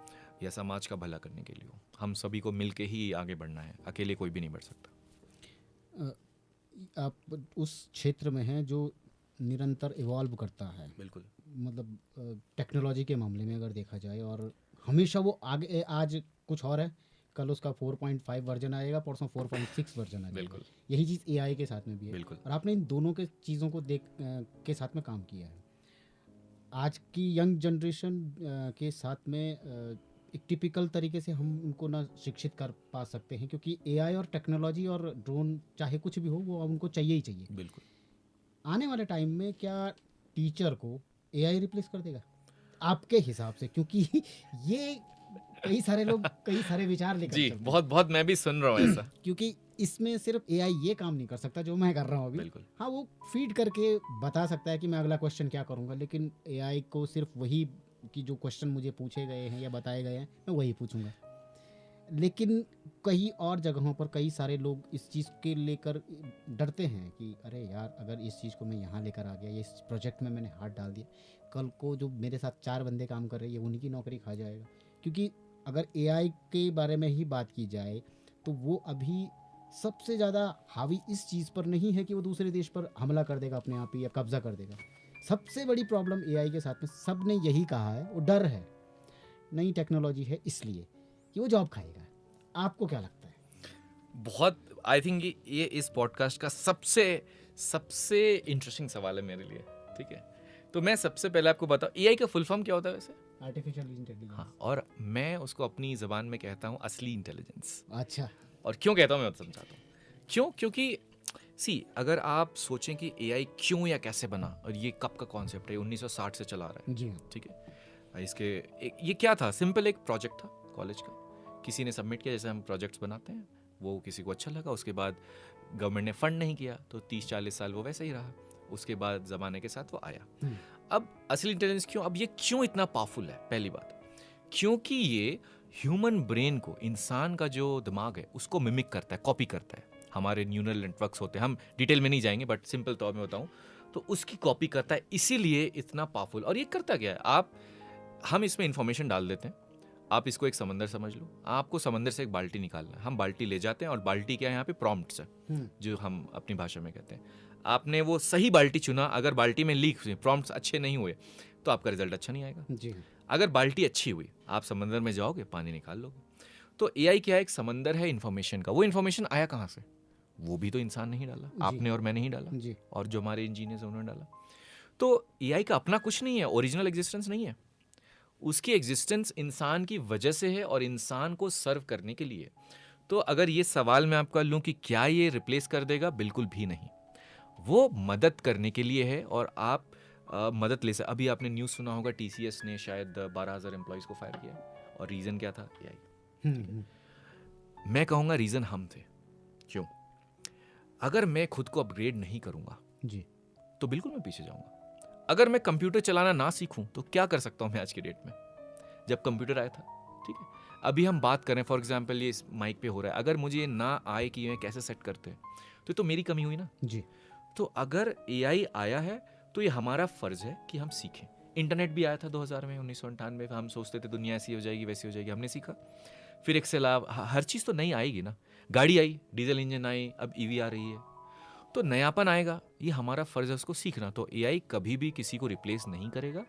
या समाज का भला करने के लिए हो। हम सभी को मिल के ही आगे बढ़ना है, अकेले कोई भी नहीं बढ़ सकता। आप उस क्षेत्र में हैं जो निरंतर इवॉल्व करता है, बिल्कुल मतलब टेक्नोलॉजी के मामले में अगर देखा जाए, और हमेशा वो आगे, आज कुछ और है, कल उसका 4.5 वर्जन आएगा, परसों 4.6 वर्जन आ जाएगा। बिल्कुल यही चीज़ एआई के साथ में भी है। बिल्कुल और आपने इन दोनों के चीज़ों को के साथ में काम किया है। आज की यंग जनरेशन के साथ में एक टिपिकल तरीके से हम उनको ना शिक्षित कर पा सकते हैं, क्योंकि एआई और टेक्नोलॉजी और ड्रोन चाहे कुछ भी हो, वो अब उनको चाहिए ही चाहिए। बिल्कुल। आने वाले टाइम में क्या टीचर को एआई रिप्लेस कर देगा आपके हिसाब से? क्योंकि ये कई सारे लोग कई सारे विचार लेकर जी, चलते हैं। बहुत बहुत मैं भी सुन रहा हूँ ऐसा। क्योंकि इसमें सिर्फ एआई ये काम नहीं कर सकता जो मैं कर रहा हूँ अभी। बिल्कुल हाँ, वो फीड करके बता सकता है कि मैं अगला क्वेश्चन क्या करूँगा, लेकिन एआई को सिर्फ वही कि जो क्वेश्चन मुझे पूछे गए हैं या बताए गए हैं मैं वही पूछूंगा। लेकिन कई और जगहों पर कई सारे लोग इस चीज़ के लेकर डरते हैं कि अरे यार, अगर इस चीज़ को मैं यहाँ लेकर आ गया, ये इस प्रोजेक्ट में मैंने हाथ डाल दिया, कल को जो मेरे साथ 4 बंदे काम कर रहे हैं उन्हीं की नौकरी खा जाएगा। क्योंकि अगर एआई के बारे में ही बात की जाए तो वो अभी सबसे ज़्यादा हावी इस चीज़ पर नहीं है कि वो दूसरे देश पर हमला कर देगा अपने आप ही या कब्जा कर देगा। सबसे बड़ी प्रॉब्लम एआई के साथ में सब ने यही कहा है, वो डर है, नई टेक्नोलॉजी है इसलिए कि वो जॉब खाएगा। आपको क्या लगता है? बहुत, आई थिंक ये इस पॉडकास्ट का सबसे इंटरेस्टिंग सवाल है मेरे लिए। ठीक है, तो मैं सबसे पहले आपको बताऊं एआई का फुल फॉर्म क्या होता है वैसे? Artificial intelligence. हाँ, और मैं उसको अपनी ज़बान में कहता हूँ असली इंटेलिजेंस। अच्छा। और क्यों कहता हूँ मैं समझाता हूँ क्यों। क्योंकि अगर आप सोचें कि एआई क्यों या कैसे बना और ये कब का कॉन्सेप्ट है, 1960 से चला आ रहा है। जी। ठीक है, ये क्या था? सिंपल एक प्रोजेक्ट था कॉलेज का, किसी ने सबमिट किया, जैसे हम प्रोजेक्ट्स बनाते हैं, वो किसी को अच्छा लगा, उसके बाद गवर्नमेंट ने फंड नहीं किया तो 30-40 साल वो वैसे ही रहा। उसके बाद ज़माने के साथ वो आया। अब असली इंटेलिजेंस क्यों, अब ये क्यों इतना पावरफुल है? पहली बात, क्योंकि ये ह्यूमन ब्रेन को, इंसान का जो दिमाग है उसको मिमिक करता है, कॉपी करता है। हमारे न्यूरल नेटवर्क्स होते हैं, हम डिटेल में नहीं जाएंगे बट सिंपल तौर में बताऊं तो उसकी कॉपी करता है, इसीलिए इतना पावरफुल। और ये करता क्या है, हम इसमें इंफॉर्मेशन डाल देते हैं। आप इसको एक समंदर समझ लो, आपको समंदर से एक बाल्टी निकालना है, हम बाल्टी ले जाते हैं, और बाल्टी क्या है यहाँ पे? प्रॉम्प्ट्स है, जो हम अपनी भाषा में कहते हैं। आपने वो सही बाल्टी चुना, अगर बाल्टी में लीक हुए, प्रॉम्प्ट्स अच्छे नहीं हुए तो आपका रिजल्ट अच्छा नहीं आएगा। जी। अगर बाल्टी अच्छी हुई, आप समंदर में जाओगे, पानी निकाल लोगे। तो एआई क्या है? एक समंदर है इन्फॉर्मेशन का। वो इन्फॉर्मेशन आया कहाँ से? वो भी तो इंसान नहीं डाला, आपने और मैंने ही डाला, जी। और जो हमारे इंजीनियर्स उन्होंने डाला। तो एआई का अपना कुछ नहीं है, ओरिजिनल एग्जिस्टेंस नहीं है। उसकी एग्जिस्टेंस इंसान की वजह से है और इंसान को सर्व करने के लिए। तो अगर ये सवाल मैं आपका लूँ कि क्या ये रिप्लेस कर देगा, बिल्कुल भी नहीं। वो मदद करने के लिए है और आप मदद ले सकते। अभी आपने न्यूज़ सुना होगा, टीसीएस ने शायद 12,000 एम्प्लॉयज़ को फायर किया और रीज़न क्या था? एआई। मैं कहूँगा रीज़न हम थे। क्यों? अगर मैं खुद को अपग्रेड नहीं करूँगा जी, तो बिल्कुल मैं पीछे जाऊँगा। अगर मैं कंप्यूटर चलाना ना सीखूँ तो क्या कर सकता हूँ मैं आज की डेट में, जब कंप्यूटर आया था, ठीक है? अभी हम बात करें, फॉर एग्जांपल ये इस माइक पे हो रहा है, अगर मुझे ये ना आए कि ये कैसे सेट करते हैं तो ये तो मेरी कमी हुई ना। जी, तो अगर एआई आया है तो ये हमारा फ़र्ज़ है कि हम सीखें। इंटरनेट भी आया था 2000 में, 1998 में। हम सोचते थे दुनिया ऐसी हो जाएगी, वैसी हो जाएगी, हमने सीखा। फिर एक्सेल हर चीज़ तो नई आएगी ना। गाड़ी आई, डीजल इंजन आई, अब ईवी आ रही है, तो नयापन आएगा। ये हमारा फ़र्ज़ है उसको सीखना। तो एआई कभी भी किसी को रिप्लेस नहीं करेगा।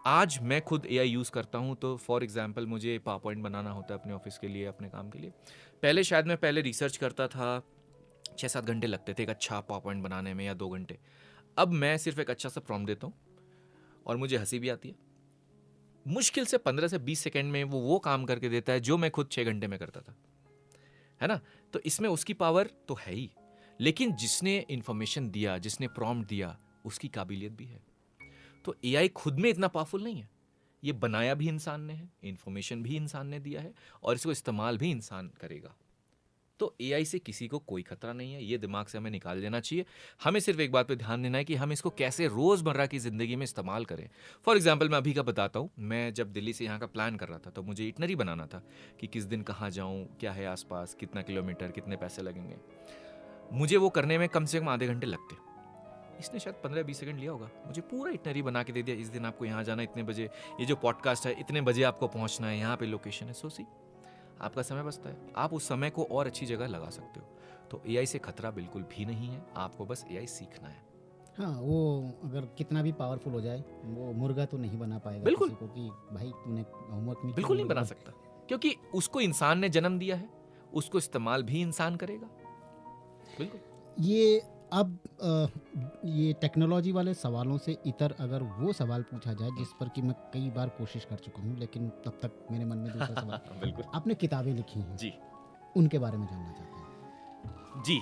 आज मैं खुद एआई यूज़ करता हूँ, तो फॉर एग्जांपल मुझे पावर पॉइंट बनाना होता है अपने ऑफिस के लिए, अपने काम के लिए। पहले शायद मैं रिसर्च करता था, 6-7 घंटे लगते थे एक अच्छा पावर पॉइंट बनाने में, या 2 घंटे। अब मैं सिर्फ एक अच्छा सा प्रॉम्प्ट देता हूँ और मुझे हंसी भी आती है। मुश्किल से 15 से 20 सेकंड में वो काम करके देता है जो मैं खुद 6 घंटे में करता था, है ना? तो इसमें उसकी पावर तो है ही, लेकिन जिसने इंफॉर्मेशन दिया, जिसने प्रॉम्प्ट दिया, उसकी काबिलियत भी है। तो एआई खुद में इतना पावरफुल नहीं है। ये बनाया भी इंसान ने है, इंफॉर्मेशन भी इंसान ने दिया है और इसको इस्तेमाल भी इंसान करेगा। तो एआई से किसी को कोई खतरा नहीं है, ये दिमाग से हमें निकाल देना चाहिए। हमें सिर्फ एक बात पे ध्यान देना है कि हम इसको कैसे रोज़मर्रा की ज़िंदगी में इस्तेमाल करें। फॉर एग्जांपल मैं अभी का बताता हूँ। मैं जब दिल्ली से यहाँ का प्लान कर रहा था तो मुझे इटनरी बनाना था कि किस दिन कहाँ जाऊँ, क्या है आसपास, कितना किलोमीटर, कितने पैसे लगेंगे। मुझे वो करने में कम से कम आधे घंटे लगते। इसने शायद 15-20 सेकंड लिया होगा, मुझे पूरा इटनरी बना के दे दिया। इस दिन आपको यहाँ जाना, इतने बजे, ये जो पॉडकास्ट है इतने बजे आपको पहुँचना है, यहाँ पे लोकेशन है। सोची, आपका समय बचता है, आप उस समय को और अच्छी जगह लगा सकते हो। तो एआई से खतरा बिल्कुल भी नहीं है, आपको बस एआई सीखना है। हाँ, वो अगर कितना भी पावरफुल हो जाए, वो मुर्गा तो नहीं बना पाएगा बिल्कुल। किसी को कि भाई तूने होमवर्क नहीं किया, बिल्कुल नहीं मुर्गा बना सकता, क्योंकि उसको इंसान ने जन्म दिया है, उसको इस्तेमाल भी इंसान करेगा। बिल्कुल। ये अब ये टेक्नोलॉजी वाले सवालों से इतर अगर वो सवाल पूछा जाए जिस पर कि मैं कई बार कोशिश कर चुका हूँ, लेकिन तब तक मेरे मन में दूसरा सवाल। बिल्कुल आपने किताबें लिखी हैं जी। उनके बारे में जानना चाहता हूँ। जी,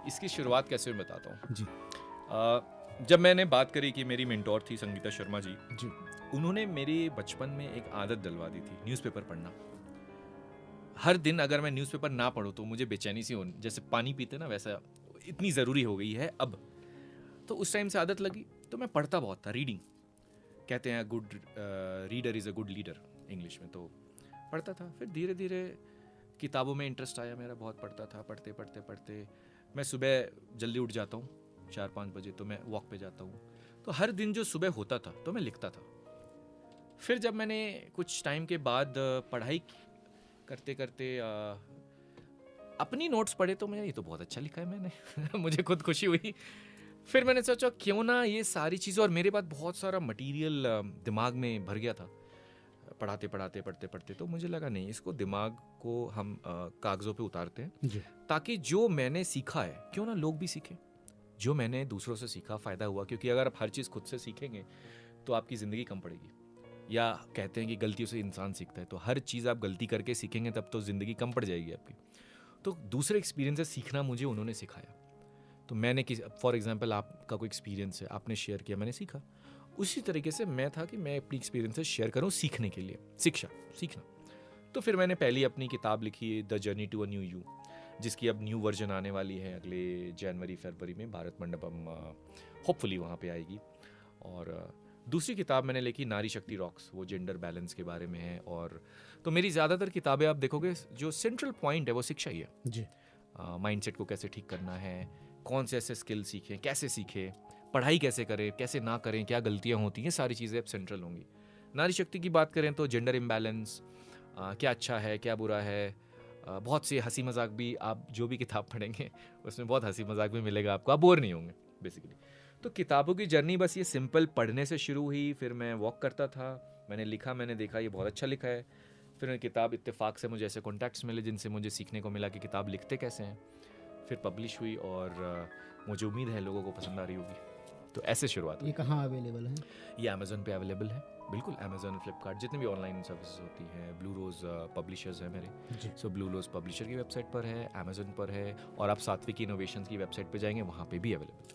इसकी शुरुआत कैसे मैं बताता हूँ जी जब मैंने बात करी कि मेरी मेंटोर थी संगीता शर्मा जी, जी उन्होंने मेरे बचपन में एक आदत डलवा दी थी, न्यूज़पेपर पढ़ना। हर दिन अगर मैं न्यूज़पेपर ना पढूं तो मुझे बेचैनी सी होनी, जैसे पानी पीते ना वैसा इतनी ज़रूरी हो गई है अब। तो उस टाइम से आदत लगी, तो मैं पढ़ता बहुत था। रीडिंग कहते हैं good reader is a good leader English में, तो पढ़ता था। फिर धीरे धीरे किताबों में इंटरेस्ट आया मेरा, बहुत पढ़ता था। पढ़ते पढ़ते पढ़ते मैं सुबह जल्दी उठ जाता हूँ 4-5 बजे, तो मैं वॉक पे जाता हूँ। तो हर दिन जो सुबह होता था तो मैं लिखता था। फिर जब मैंने कुछ टाइम के बाद पढ़ाई करते करते अपनी नोट्स पढ़े तो मुझे ये तो बहुत अच्छा लिखा है मैंने मुझे खुद खुशी हुई। फिर मैंने सोचा क्यों ना ये सारी चीज़ें, और मेरे पास बहुत सारा मटेरियल दिमाग में भर गया था पढ़ाते पढ़ाते पढ़ते पढ़ते, तो मुझे लगा नहीं, इसको दिमाग को हम कागज़ों पे उतारते हैं जी ताकि जो मैंने सीखा है क्यों ना लोग भी सीखें। जो मैंने दूसरों से सीखा फ़ायदा हुआ, क्योंकि अगर आप हर चीज़ खुद से सीखेंगे तो आपकी ज़िंदगी कम पड़ेगी। या कहते हैं कि गलतियों से इंसान सीखता है, तो हर चीज़ आप गलती करके सीखेंगे तब तो ज़िंदगी कम पड़ जाएगी आपकी। तो दूसरे एक्सपीरियंस से सीखना मुझे उन्होंने सिखाया। तो मैंने फॉर एग्जांपल आपका कोई एक्सपीरियंस है, आपने शेयर किया, मैंने सीखा। उसी तरीके से मैं था कि मैं अपनी एक्सपीरियंसेस शेयर करूं सीखने के लिए, सीखना। तो फिर मैंने पहली अपनी किताब लिखी the journey to a new you, जिसकी अब न्यू वर्जन आने वाली है अगले जनवरी-फरवरी में, भारत मंडपम होपफुली वहाँ पे आएगी। और दूसरी किताब मैंने लिखी नारी शक्ति रॉक्स, वो जेंडर बैलेंस के बारे में है। और तो मेरी ज़्यादातर किताबें आप देखोगे जो सेंट्रल पॉइंट है वो शिक्षा ही है। जी माइंडसेट को कैसे ठीक करना है, कौन से ऐसे स्किल सीखें, कैसे सीखें, पढ़ाई कैसे करें, कैसे ना करें, क्या गलतियाँ होती हैं, सारी चीज़ें अब सेंट्रल होंगी। नारी शक्ति की बात करें तो जेंडर इम्बैलेंस, क्या अच्छा है क्या बुरा है, बहुत से हंसी मजाक भी, आप जो भी किताब पढ़ेंगे उसमें बहुत हंसी मजाक भी मिलेगा आपको, आप बोर नहीं होंगे बेसिकली। तो किताबों की जर्नी बस ये सिंपल पढ़ने से शुरू हुई। फिर मैं वॉक करता था, मैंने लिखा, मैंने देखा ये बहुत अच्छा लिखा है। फिर किताब इत्तेफाक से मुझे ऐसे कॉन्टैक्ट्स मिले जिनसे मुझे सीखने को मिला कि किताब लिखते कैसे हैं। फिर पब्लिश हुई और मुझे उम्मीद है लोगों को पसंद आ रही होगी। तो ऐसे शुरुआत हुई। ये कहाँ अवेलेबल है? ये अमेज़न पे अवेलेबल है, बिल्कुल। अमेज़न, फ्लिपकार्ट, जितने भी ऑनलाइन सर्विसेज होती हैं। ब्लू रोज़ पब्लिशर्स है मेरे, जी। सो ब्लू रोज़ पब्लिशर की वेबसाइट पर है, अमेज़न पर है, और आप सात्विक इनोवेशंस की वेबसाइट पे जाएंगे, वहाँ पे भी अवेलेबल है।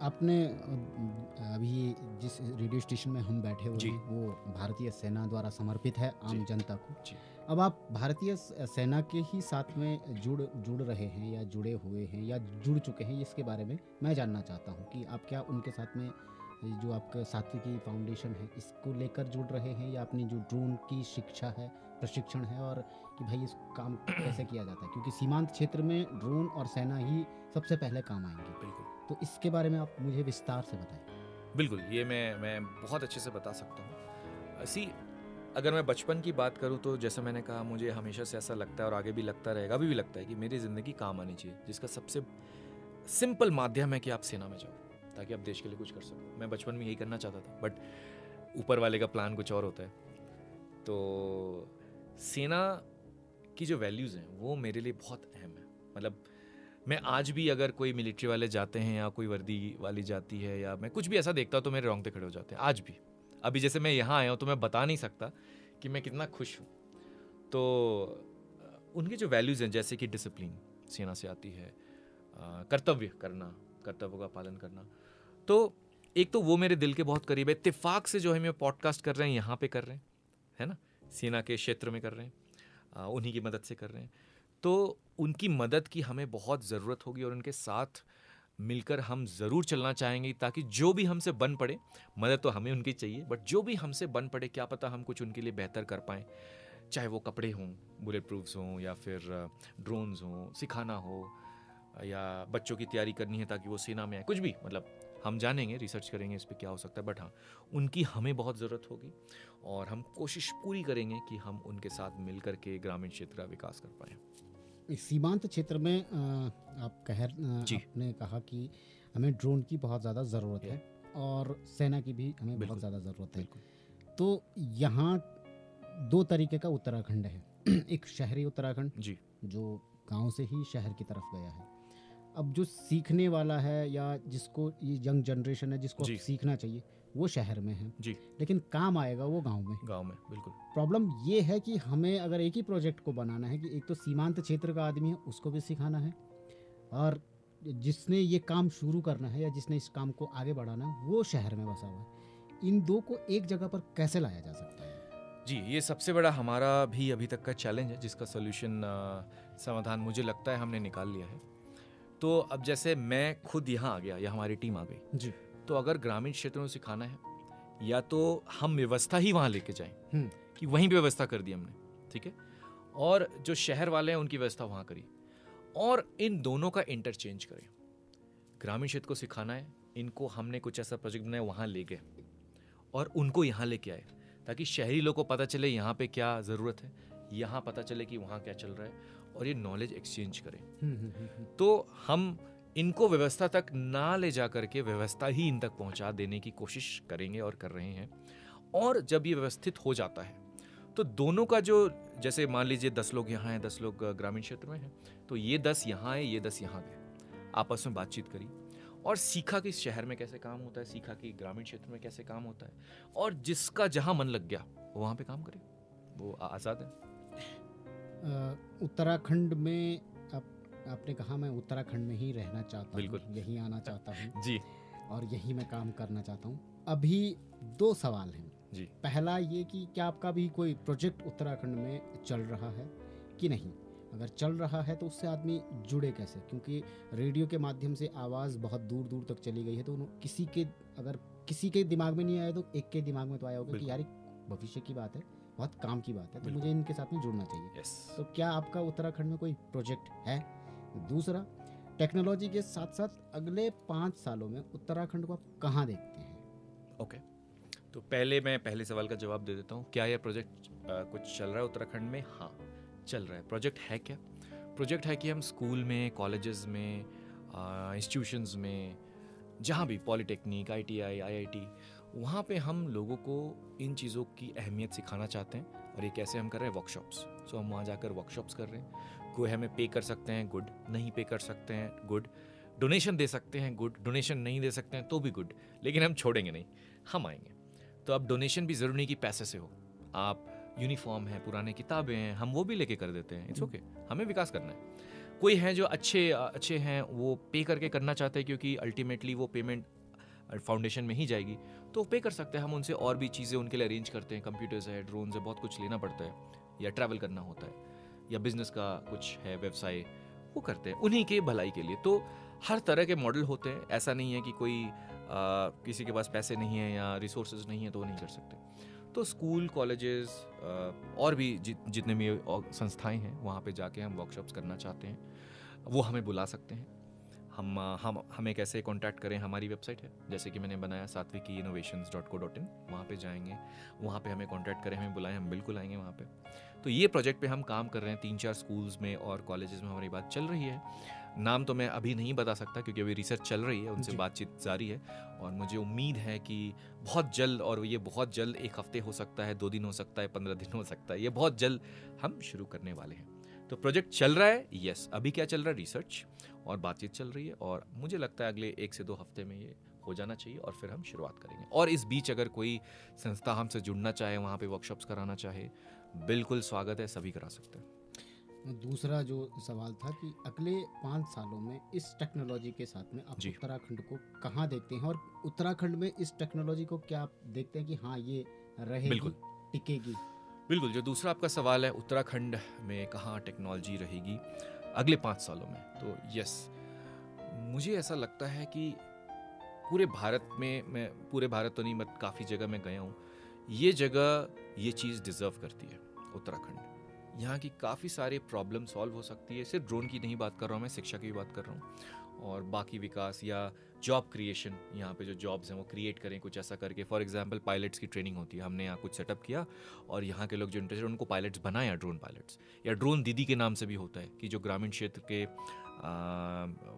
आपने अभी जिस रेडियो स्टेशन में हम बैठे हुए जी। हैं वो भारतीय सेना द्वारा समर्पित है आम जी। जनता को। जी। अब आप भारतीय सेना के ही साथ में जुड़ रहे हैं या जुड़े हुए हैं या जुड़ चुके हैं, इसके बारे में मैं जानना चाहता हूँ कि आप क्या उनके साथ में जो आपका सात्विकी फाउंडेशन है इसको लेकर जुड़ रहे हैं, या अपनी जो ड्रोन की शिक्षा है, प्रशिक्षण है, और कि भाई इस काम कैसे किया जाता है, क्योंकि सीमांत क्षेत्र में ड्रोन और सेना ही सबसे पहले काम आएंगे। बिल्कुल, तो इसके बारे में आप मुझे विस्तार से बताएं। बिल्कुल, ये मैं बहुत अच्छे से बता सकता हूँ। अगर मैं बचपन की बात करूँ तो जैसा मैंने कहा, मुझे हमेशा से ऐसा लगता है और आगे भी लगता रहेगा, अभी भी लगता है कि मेरी ज़िंदगी काम आनी चाहिए, जिसका सबसे सिंपल माध्यम है कि आप सेना में जाओ, ताकि आप देश के लिए कुछ कर सको। मैं बचपन में यही करना चाहता था, बट ऊपर वाले का प्लान कुछ और होता है। तो सेना की जो वैल्यूज़ हैं वो मेरे लिए बहुत अहम है। मतलब मैं आज भी, अगर कोई मिलिट्री वाले जाते हैं या कोई वर्दी वाली जाती है, या मैं कुछ भी ऐसा देखता हूँ, तो मेरे रोंगटे खड़े हो जाते हैं आज भी। अभी जैसे मैं यहाँ आया हूँ तो मैं बता नहीं सकता कि मैं कितना खुश हूँ। तो उनकी जो वैल्यूज़ हैं, जैसे कि डिसिप्लिन सेना से आती है, कर्तव्य करना, कर्तव्यों का पालन करना, तो एक तो वो मेरे दिल के बहुत करीब है। इत्तेफाक से जो है मैं पॉडकास्ट कर रहे हैं यहाँ पे कर रहे हैं, है ना, सेना के क्षेत्र में कर रहे हैं, उन्हीं की मदद से कर रहे हैं। तो उनकी मदद की हमें बहुत ज़रूरत होगी, और उनके साथ मिलकर हम ज़रूर चलना चाहेंगे, ताकि जो भी हमसे बन पड़े, मदद तो हमें उनकी चाहिए, बट जो भी हमसे बन पड़े, क्या पता हम कुछ उनके लिए बेहतर कर पाएँ। चाहे वो कपड़े हों, बुलेट प्रूफ्स हों, या फिर ड्रोन्स हों, सिखाना हो, या बच्चों की तैयारी करनी है ताकि वो सेना में आए, कुछ भी, मतलब हम जानेंगे, रिसर्च करेंगे इस पर क्या हो सकता है। बट हाँ, उनकी हमें बहुत ज़रूरत होगी, और हम कोशिश पूरी करेंगे कि हम उनके साथ मिल कर के ग्रामीण क्षेत्र का विकास कर पाएँ। इस सीमांत क्षेत्र में आपने कहा कि हमें ड्रोन की बहुत ज़्यादा ज़रूरत है, और सेना की भी हमें बहुत ज़्यादा ज़रूरत है। तो यहाँ दो तरीके का उत्तराखंड है। एक शहरी उत्तराखंड जी, जो गांव से ही शहर की तरफ गया है। अब जो सीखने वाला है, या जिसको ये यंग जनरेशन है जिसको जी। सीखना चाहिए, वो शहर में है, जी, लेकिन काम आएगा वो गांव में। गांव में, बिल्कुल। प्रॉब्लम ये है कि हमें अगर एक ही प्रोजेक्ट को बनाना है, कि एक तो सीमांत क्षेत्र का आदमी है उसको भी सिखाना है, और जिसने ये काम शुरू करना है या जिसने इस काम को आगे बढ़ाना है वो शहर में बसा हुआ है। इन दो को एक जगह पर कैसे लाया जा सकता है? जी, ये सबसे बड़ा हमारा भी अभी तक का चैलेंज है, जिसका सोल्यूशन, समाधान मुझे लगता है हमने निकाल लिया है। तो अब जैसे मैं खुद यहाँ आ गया या हमारी टीम आ गई, जी। तो अगर ग्रामीण क्षेत्रों में सिखाना है, या तो हम व्यवस्था ही वहाँ लेके जाएं कि वहीं पे व्यवस्था कर दी हमने, ठीक है, और जो शहर वाले हैं उनकी व्यवस्था वहाँ करी, और इन दोनों का इंटरचेंज करें। ग्रामीण क्षेत्र को सिखाना है, इनको हमने कुछ ऐसा प्रोजेक्ट बनाया, वहाँ ले गए और उनको यहाँ लेके आए, ताकि शहरी लोगों को पता चले यहाँ पे क्या ज़रूरत है, यहाँ पता चले कि वहाँ क्या चल रहा है, और ये नॉलेज एक्सचेंज करें। तो हम इनको व्यवस्था तक ना ले जा करके व्यवस्था ही इन तक पहुँचा देने की कोशिश करेंगे और कर रहे हैं। और जब ये व्यवस्थित हो जाता है तो दोनों का जो, जैसे मान लीजिए 10 लोग यहाँ हैं, 10 लोग ग्रामीण क्षेत्र में हैं, तो ये 10 यहाँ आए, ये 10 यहाँ गए, आपस में बातचीत करी और सीखा कि शहर में कैसे काम होता है, सीखा कि ग्रामीण क्षेत्र में कैसे काम होता है, और जिसका जहाँ मन लग गया वो वहाँ पे काम करे, वो आज़ाद है। उत्तराखंड में आपने कहा मैं उत्तराखंड में ही रहना चाहता हूँ, यहीं आना चाहता हूँ जी, और यहीं मैं काम करना चाहता हूँ। अभी दो सवाल हैं जी। पहला ये कि क्या आपका भी कोई प्रोजेक्ट उत्तराखंड में चल रहा है कि नहीं? अगर चल रहा है तो उससे आदमी जुड़े कैसे? क्योंकि रेडियो के माध्यम से आवाज़ बहुत दूर दूर तक चली गई है, तो अगर किसी के दिमाग में नहीं आया तो एक के दिमाग में तो आया होगा कि यार भविष्य की बात है, बहुत काम की बात है, तो मुझे इनके साथ में जुड़ना चाहिए। तो क्या आपका उत्तराखंड में कोई प्रोजेक्ट है? दूसरा, टेक्नोलॉजी के साथ साथ अगले 5 सालों में उत्तराखंड को आप कहाँ देखते हैं? ओके, तो पहले मैं पहले सवाल का जवाब दे देता हूँ। क्या यह प्रोजेक्ट कुछ चल रहा है उत्तराखंड में? हाँ, चल रहा है। प्रोजेक्ट है क्या? प्रोजेक्ट है कि हम स्कूल में, कॉलेजेस में, इंस्टीट्यूशंस में, जहाँ भी, पॉलिटेक्निक, ITI, IIT, वहाँ पे हम लोगों को इन चीज़ों की अहमियत सिखाना चाहते हैं। और ये कैसे हम कर रहे हैं? वर्कशॉप्स। सो हम वहाँ जाकर वर्कशॉप्स कर रहे हैं। कोई हमें पे कर सकते हैं, गुड। नहीं पे कर सकते हैं, गुड। डोनेशन दे सकते हैं गुड, डोनेशन नहीं दे सकते हैं तो भी गुड, लेकिन हम छोड़ेंगे नहीं, हम आएंगे। तो अब डोनेशन भी ज़रूरी नहीं कि पैसे से हो, आप यूनिफॉर्म है, पुराने किताबें हैं, हम वो भी लेके कर देते हैं, इट्स ओके, हमें विकास करना है। कोई हैं जो अच्छे हैं, वो पे करके करना चाहते हैं क्योंकि अल्टीमेटली वो पेमेंट फाउंडेशन में ही जाएगी, तो पे कर सकते हैं, हम उनसे और भी चीज़ें उनके लिए अरेंज करते हैं, कंप्यूटर्स है, ड्रोन है, बहुत कुछ लेना पड़ता है, या ट्रैवल करना होता है, या बिजनेस का कुछ है व्यवसाय, वो करते हैं उन्हीं के भलाई के लिए। तो हर तरह के मॉडल होते हैं, ऐसा नहीं है कि कोई किसी के पास पैसे नहीं है या रिसोर्सेज नहीं है तो वो नहीं कर सकते। तो स्कूल, कॉलेजेस और भी जितने भी संस्थाएं हैं वहाँ पे जाके हम वर्कशॉप्स करना चाहते हैं, वो हमें बुला सकते हैं। हम हमें कैसे कांटेक्ट करें, हमारी वेबसाइट है, जैसे कि मैंने बनाया satvikiinnovations.co.in, वहाँ पे जाएंगे, वहाँ पे हमें कांटेक्ट करें, हमें बुलाएं, हम बिल्कुल आएंगे वहाँ पे। तो ये प्रोजेक्ट पे हम काम कर रहे हैं, 3-4 स्कूल्स में और कॉलेजेस में हमारी बात चल रही है। नाम तो मैं अभी नहीं बता सकता क्योंकि अभी रिसर्च चल रही है, उनसे बातचीत जारी है, और मुझे उम्मीद है कि बहुत जल्द, और ये बहुत जल्द, 1 हफ्ते हो सकता है, 2 दिन हो सकता है, 15 दिन हो सकता है, ये बहुत जल्द हम शुरू करने वाले हैं। तो प्रोजेक्ट चल रहा है, यस। अभी क्या चल रहा है, रिसर्च और बातचीत चल रही है, और मुझे लगता है अगले 1 से 2 हफ्ते में ये हो जाना चाहिए और फिर हम शुरुआत करेंगे। और इस बीच अगर कोई संस्था हमसे जुड़ना चाहे, वहाँ पे वर्कशॉप्स कराना चाहे, बिल्कुल स्वागत है, सभी करा सकते हैं। दूसरा जो सवाल था कि अगले 5 सालों में इस टेक्नोलॉजी के साथ में आप उत्तराखंड को कहाँ देखते हैं, और उत्तराखंड में इस टेक्नोलॉजी को क्या आप देखते हैं कि हाँ ये रहेगी, टिकेगी? बिल्कुल, जो दूसरा आपका सवाल है, उत्तराखंड में कहाँ टेक्नोलॉजी रहेगी अगले 5 सालों में, तो यस, मुझे ऐसा लगता है कि पूरे भारत में, मैं पूरे भारत तो नहीं, मैं काफ़ी जगह में गया हूँ, ये जगह ये चीज़ डिज़र्व करती है, उत्तराखंड। यहाँ की काफ़ी सारे प्रॉब्लम सॉल्व हो सकती है, सिर्फ ड्रोन की नहीं बात कर रहा हूँ मैं, शिक्षा की भी बात कर रहा हूँ, और बाकी विकास या जॉब क्रिएशन, यहाँ पे जो जॉब्स हैं वो क्रिएट करें कुछ ऐसा करके। फॉर एग्जांपल पायलट्स की ट्रेनिंग होती है, हमने यहाँ कुछ सेटअप किया और यहाँ के लोग जो इंटरेस्टेड उनको पायलट्स बनाया, ड्रोन पायलट्स, या ड्रोन दीदी के नाम से भी होता है कि जो ग्रामीण क्षेत्र के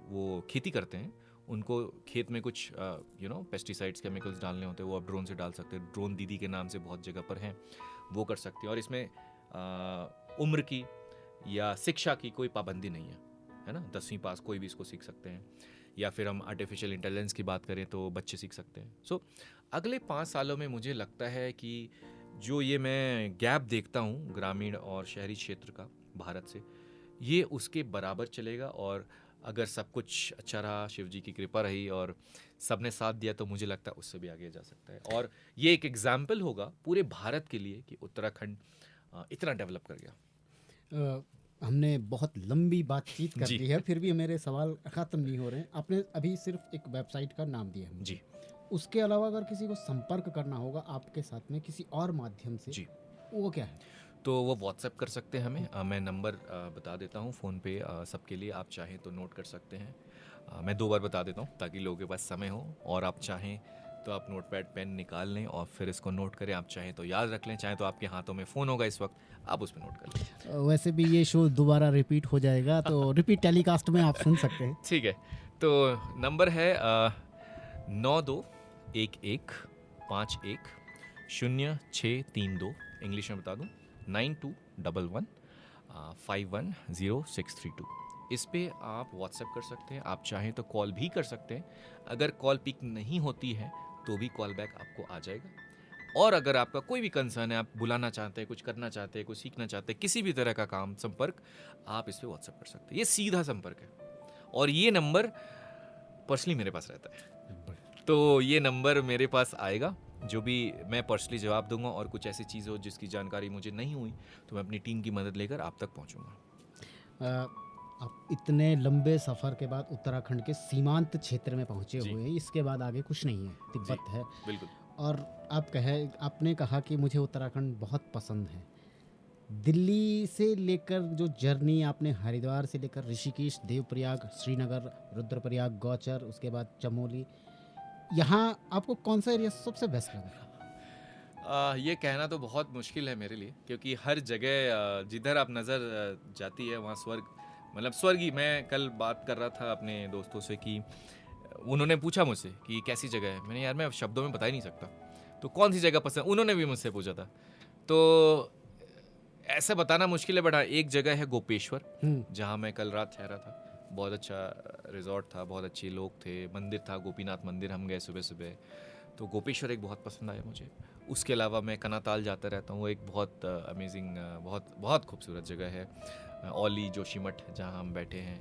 वो खेती करते हैं, उनको खेत में कुछ पेस्टिसाइड्स, केमिकल्स डालने होते हैं, वो आप ड्रोन से डाल सकते हैं। ड्रोन दीदी के नाम से बहुत जगह पर हैं, वो कर सकते हैं। और इसमें उम्र की या शिक्षा की कोई पाबंदी नहीं है ना, 10वीं पास कोई भी इसको सीख सकते हैं, या फिर हम आर्टिफिशियल इंटेलिजेंस की बात करें तो बच्चे सीख सकते हैं। सो अगले 5 सालों में मुझे लगता है कि जो ये मैं गैप देखता हूँ ग्रामीण और शहरी क्षेत्र का भारत से, ये उसके बराबर चलेगा, और अगर सब कुछ अच्छा रहा, शिव जी की कृपा रही और सबने साथ दिया, तो मुझे लगता है उससे भी आगे जा सकता है। और ये एक एग्जाम्पल होगा पूरे भारत के लिए कि उत्तराखंड इतना डेवलप कर गया। हमने बहुत लंबी बातचीत कर दी है, फिर भी मेरे सवाल ख़त्म नहीं हो रहे हैं। आपने अभी सिर्फ एक वेबसाइट का नाम दिया है जी, उसके अलावा अगर किसी को संपर्क करना होगा आपके साथ में किसी और माध्यम से जी, वो क्या है? तो वो व्हाट्सएप कर सकते हैं हमें, मैं नंबर बता देता हूँ फ़ोन पे सबके लिए, आप चाहें तो नोट कर सकते हैं। मैं 2 बार बता देता हूँ ताकि लोगों के पास समय हो, और आप चाहें तो आप नोटपैड पेन निकाल लें और फिर इसको नोट करें। आप चाहें तो याद रख लें, चाहें तो आपके हाथों में फ़ोन होगा इस वक्त, आप उसमें नोट कर लें। वैसे भी ये शो दोबारा रिपीट हो जाएगा, तो रिपीट टेलीकास्ट में आप सुन सकते हैं। ठीक है, तो नंबर है 9211510632, इंग्लिश में बता दूँ 9211510632। इस पे आप व्हाट्सएप कर सकते हैं, आप चाहें तो कॉल भी कर सकते हैं। अगर कॉल पिक नहीं होती है तो भी कॉल बैक आपको आ जाएगा। और अगर आपका कोई भी कंसर्न है, आप बुलाना चाहते हैं, कुछ करना चाहते हैं, कुछ सीखना चाहते हैं, किसी भी तरह का काम, संपर्क, आप इस पे व्हाट्सएप कर सकते हैं। ये सीधा संपर्क है, और ये नंबर पर्सनली मेरे पास रहता है, तो ये नंबर मेरे पास आएगा, जो भी मैं पर्सनली जवाब दूंगा, और कुछ ऐसी चीज़ हो जिसकी जानकारी मुझे नहीं हुई तो मैं अपनी टीम की मदद लेकर आप तक पहुंचूंगा। आप इतने लंबे सफ़र के बाद उत्तराखंड के सीमांत क्षेत्र में पहुंचे हुए हैं, इसके बाद आगे कुछ नहीं है, तिब्बत है। बिल्कुल। और आपने कहा कि मुझे उत्तराखंड बहुत पसंद है। दिल्ली से लेकर जो जर्नी आपने हरिद्वार से लेकर ऋषिकेश, देवप्रयाग, श्रीनगर, रुद्रप्रयाग, गौचर, उसके बाद चमोली, यहाँ आपको कौन सा एरिया सबसे बेस्ट लगा? ये कहना तो बहुत मुश्किल है मेरे लिए, क्योंकि हर जगह जिधर आप नज़र जाती है वहाँ स्वर्ग, मतलब स्वर्ग ही। मैं कल बात कर रहा था अपने दोस्तों से कि उन्होंने पूछा मुझसे कि कैसी जगह है, मैंने यार मैं शब्दों में बता ही नहीं सकता, तो कौन सी जगह पसंद, उन्होंने भी मुझसे पूछा था, तो ऐसे बताना मुश्किल है। बट एक जगह है गोपेश्वर, जहाँ मैं कल रात ठहरा था, बहुत अच्छा रिजॉर्ट था, बहुत अच्छे लोग थे, मंदिर था, गोपीनाथ मंदिर हम गए सुबह सुबह। तो गोपेश्वर एक बहुत पसंद आया मुझे। उसके अलावा मैं कनाताल जाता रहता हूँ, वो एक बहुत अमेजिंग, बहुत बहुत खूबसूरत जगह है। औली जोशीमठ जहाँ हम बैठे हैं,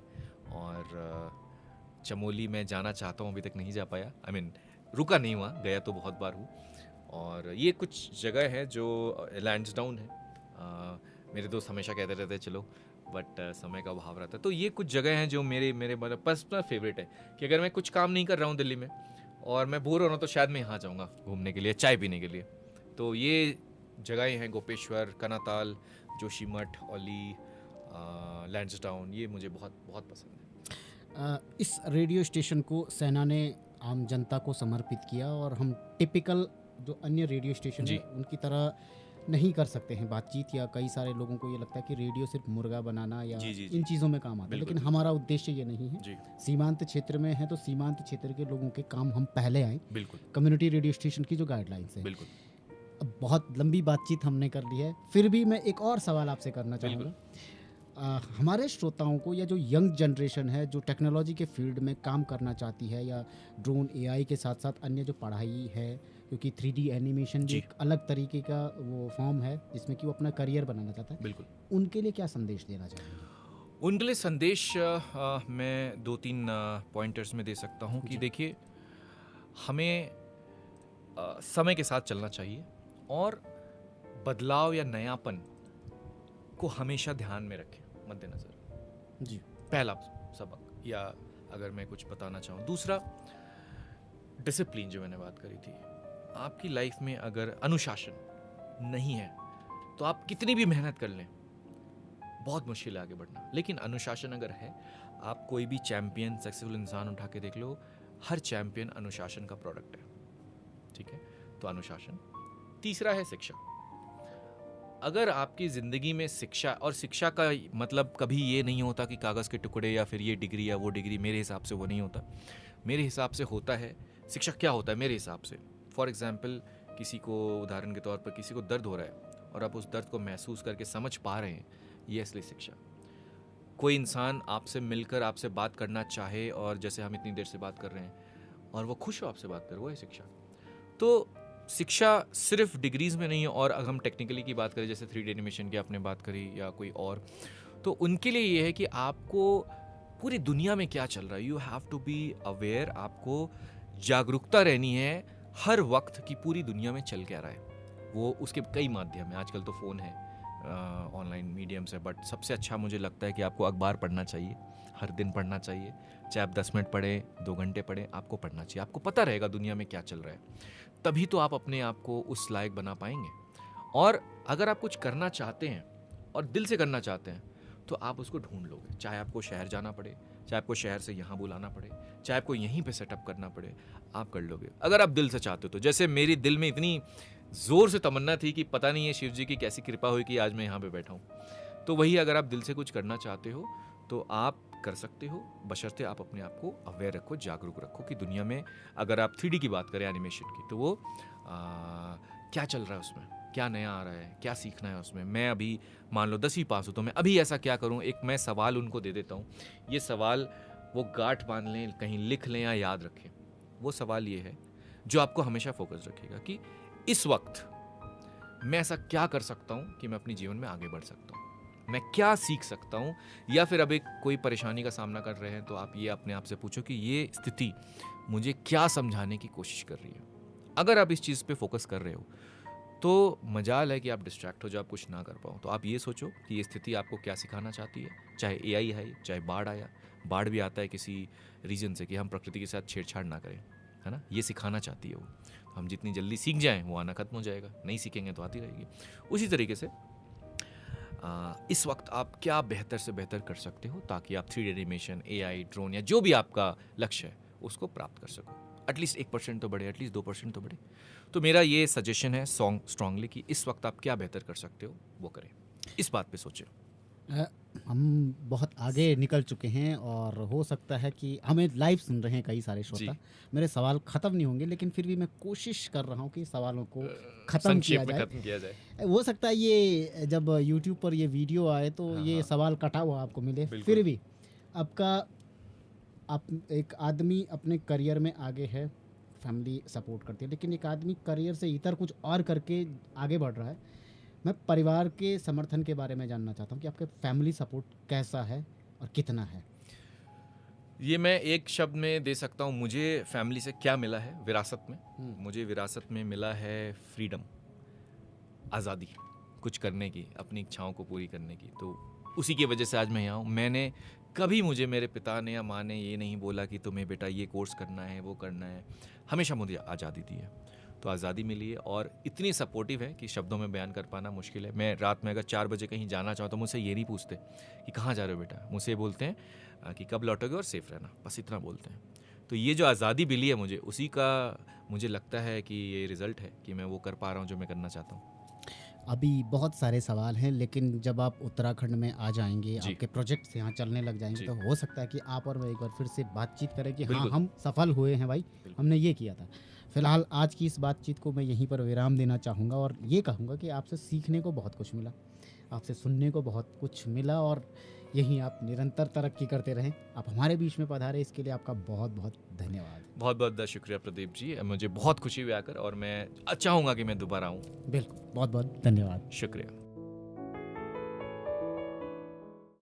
और चमोली में जाना चाहता हूँ, अभी तक नहीं जा पाया। आई मीन रुका नहीं हुआ, गया तो बहुत बार हूँ। और ये कुछ जगह है जो लैंड्सडाउन है। मेरे दोस्त हमेशा कहते रहते हैं चलो, बट समय का अभाव रहता है। तो ये कुछ जगह हैं जो मेरे मेरे मतलब पर्सनल फेवरेट है, कि अगर मैं कुछ काम नहीं कर रहा हूँ दिल्ली में और मैं बोर हो रहा हूँ तो शायद मैं यहाँ जाऊँगा घूमने के लिए, चाय पीने के लिए। तो ये जगहें हैं गोपेश्वर, कनाताल, जोशीमठ, औली, लैंड्सडाउन, ये मुझे बहुत बहुत पसंद है। इस रेडियो स्टेशन को सेना ने आम जनता को समर्पित किया, और हम टिपिकल जो अन्य रेडियो स्टेशन जी। है उनकी तरह नहीं कर सकते हैं बातचीत, या कई सारे लोगों को ये लगता है कि रेडियो सिर्फ मुर्गा बनाना या जी, जी, जी। इन चीज़ों में काम आता है, बिल्कुल, लेकिन बिल्कुल। हमारा उद्देश्य ये नहीं है। जी, सीमांत क्षेत्र में है तो सीमांत क्षेत्र के लोगों के काम हम पहले आए। बिल्कुल कम्युनिटी रेडियो स्टेशन की जो गाइडलाइंस है, बिल्कुल। अब बहुत लंबी बातचीत हमने कर ली है, फिर भी मैं एक और सवाल आपसे करना चाहूँगा। हमारे श्रोताओं को, या जो यंग जनरेशन है जो टेक्नोलॉजी के फील्ड में काम करना चाहती है, या ड्रोन एआई के साथ साथ अन्य जो पढ़ाई है, क्योंकि 3D एनिमेशन भी जी। एक अलग तरीके का वो फॉर्म है जिसमें कि वो अपना करियर बनाना चाहता है, बिल्कुल उनके लिए क्या संदेश देना चाहेंगे? उनके लिए संदेश मैं 2-3 पॉइंटर्स में दे सकता हूँ कि जी। देखिए, हमें समय के साथ चलना चाहिए, और बदलाव या नयापन को हमेशा ध्यान में रखें, मद्देनजर। जी। पहला सबक, या अगर मैं कुछ बताना चाहूँ। दूसरा, डिसिप्लिन, जो मैंने बात करी थी। आपकी लाइफ में अगर अनुशासन नहीं है तो आप कितनी भी मेहनत कर लें, बहुत मुश्किल है आगे बढ़ना। लेकिन अनुशासन अगर है, आप कोई भी चैंपियन, सक्सेसफुल इंसान उठा के देख लो, हर चैंपियन अनुशासन का प्रोडक्ट है। ठीक है, तो अनुशासन। तीसरा है शिक्षा। अगर आपकी ज़िंदगी में शिक्षा, और शिक्षा का मतलब कभी ये नहीं होता कि कागज़ के टुकड़े या फिर ये डिग्री या वो डिग्री, मेरे हिसाब से वो नहीं होता। मेरे हिसाब से होता है, शिक्षा क्या होता है मेरे हिसाब से, फॉर एग्जाम्पल, किसी को, उदाहरण के तौर पर, किसी को दर्द हो रहा है और आप उस दर्द को महसूस करके समझ पा रहे हैं, ये असली शिक्षा। कोई इंसान आपसे मिलकर आपसे बात करना चाहे, और जैसे हम इतनी देर से बात कर रहे हैं और वो खुश हो आपसे बात कर, वो है शिक्षा। तो शिक्षा सिर्फ डिग्रीज में नहीं है। और अगर हम टेक्निकली की बात करें, जैसे 3D एनिमेशन की आपने बात करी या कोई और, तो उनके लिए ये है कि आपको पूरी दुनिया में क्या चल रहा है, you have to be aware. आपको जागरूकता रहनी है हर वक्त कि पूरी दुनिया में चल क्या रहा है। वो उसके कई माध्यम है, आजकल तो फ़ोन है, ऑनलाइन मीडियम्स है, बट सबसे अच्छा मुझे लगता है कि आपको अखबार पढ़ना चाहिए, हर दिन पढ़ना चाहिए। चाहे आप 10 मिनट पढ़ें, 2 घंटे पढ़ें, आपको पढ़ना चाहिए। आपको पता रहेगा दुनिया में क्या चल रहा है, तभी तो आप अपने आप को उस लायक बना पाएंगे। और अगर आप कुछ करना चाहते हैं और दिल से करना चाहते हैं, तो आप उसको ढूंढ लोगे। चाहे आपको शहर जाना पड़े, चाहे आपको शहर से यहाँ बुलाना पड़े, चाहे आपको यहीं पे सेटअप करना पड़े, आप कर लोगे अगर आप दिल से चाहते हो तो। जैसे मेरी दिल में इतनी ज़ोर से तमन्ना थी कि पता नहीं है शिव जी की कैसी कृपा हुई कि आज मैं यहाँ पे बैठा हूँ। तो वही, अगर आप दिल से कुछ करना चाहते हो तो आप कर सकते हो, बशर्ते आप अपने आप को अवेयर रखो, जागरूक रखो कि दुनिया में, अगर आप 3D की बात करें, एनिमेशन की, तो वो क्या चल रहा है उसमें, क्या नया आ रहा है, क्या सीखना है उसमें। मैं अभी मान लो 10वीं पास हो, तो मैं अभी ऐसा क्या करूं, एक मैं सवाल उनको दे देता हूं। ये सवाल वो गांठ बांध लें, कहीं लिख लें या याद रखें। वो सवाल ये है जो आपको हमेशा फोकस रखेगा कि इस वक्त मैं ऐसा क्या कर सकता हूं कि मैं अपने जीवन में आगे बढ़ सकता हूं, मैं क्या सीख सकता हूं। या फिर अब एक कोई परेशानी का सामना कर रहे हैं, तो आप ये अपने आप से पूछो कि ये स्थिति मुझे क्या समझाने की कोशिश कर रही है। अगर आप इस चीज़ पे फोकस कर रहे हो तो मजाल है कि आप डिस्ट्रैक्ट हो जाओ, आप कुछ ना कर पाओ। तो आप ये सोचो कि ये स्थिति आपको क्या सिखाना चाहती है। चाहे एआई है, चाहे बाढ़ आया, बाढ़ भी आता है किसी रीजन से कि हम प्रकृति के साथ छेड़छाड़ ना करें, है ना। ये सिखाना चाहती है वो। हम जितनी जल्दी सीख जाएं वो आना खत्म हो जाएगा, नहीं सीखेंगे तो आती रहेगी। उसी तरीके से इस वक्त आप क्या बेहतर से बेहतर कर सकते हो ताकि आप 3D एनिमेशन, एआई, ड्रोन या जो भी आपका लक्ष्य है उसको प्राप्त कर सको। एटलीस्ट 1% तो बढ़े, एटलीस्ट 2% तो बढ़े। तो मेरा ये सजेशन है स्ट्रांगली कि इस वक्त आप क्या बेहतर कर सकते हो वो करें, इस बात पे सोचें। हम बहुत आगे निकल चुके हैं, और हो सकता है कि हमें लाइव सुन रहे हैं कई सारे श्रोता। मेरे सवाल ख़त्म नहीं होंगे, लेकिन फिर भी मैं कोशिश कर रहा हूँ कि सवालों को ख़त्म किया जाए। हो सकता है ये जब YouTube पर ये वीडियो आए तो ये सवाल कटा हुआ आपको मिले। फिर भी आपका आप एक आदमी अपने करियर में आगे है, फैमिली सपोर्ट करती है, लेकिन एक आदमी करियर से इतर कुछ और करके आगे बढ़ रहा है। मैं परिवार के समर्थन के बारे में जानना चाहता हूँ कि आपके फैमिली सपोर्ट कैसा है और कितना है? ये मैं एक शब्द में दे सकता हूँ, मुझे फैमिली से क्या मिला है विरासत में। मुझे विरासत में मिला है फ्रीडम, आज़ादी, कुछ करने की, अपनी इच्छाओं को पूरी करने की। तो उसी की वजह से आज मैं यहाँ हूँ। मैंने कभी, मुझे मेरे पिता ने या माँ ने ये नहीं बोला कि तुम्हें बेटा ये कोर्स करना है, वो करना है। हमेशा मुझे आज़ादी दी है, तो आज़ादी मिली है और इतनी सपोर्टिव है कि शब्दों में बयान कर पाना मुश्किल है। मैं रात में अगर 4 बजे कहीं जाना चाहूँ तो मुझसे ये नहीं पूछते कि कहाँ जा रहे हो बेटा, मुझसे बोलते हैं कि कब लौटोगे और सेफ रहना, बस इतना बोलते हैं। तो ये जो आज़ादी मिली है मुझे, उसी का मुझे लगता है कि ये रिज़ल्ट है कि मैं वो कर पा रहा हूँ जो मैं करना चाहता हूँ। अभी बहुत सारे सवाल हैं, लेकिन जब आप उत्तराखंड में आ जाएंगे, जी। आपके प्रोजेक्ट्स यहाँ चलने लग जाएंगे, जी। तो हो सकता है कि आप और मैं एक बार फिर से बातचीत करें कि हाँ, बिल्कुल। हम सफल हुए हैं भाई, बिल्कुल। हमने ये किया था। फिलहाल आज की इस बातचीत को मैं यहीं पर विराम देना चाहूँगा और ये कहूँगा कि आपसे सीखने को बहुत कुछ मिला, आपसे सुनने को बहुत कुछ मिला और यहीं आप निरंतर तरक्की करते रहें। आप हमारे बीच में पधारे, इसके लिए आपका बहुत बहुत धन्यवाद। बहुत बहुत शुक्रिया प्रदीप जी, मुझे बहुत खुशी हुई आकर और मैं चाहूँगा कि मैं दोबारा आऊँ। बिल्कुल, बहुत बहुत धन्यवाद। शुक्रिया।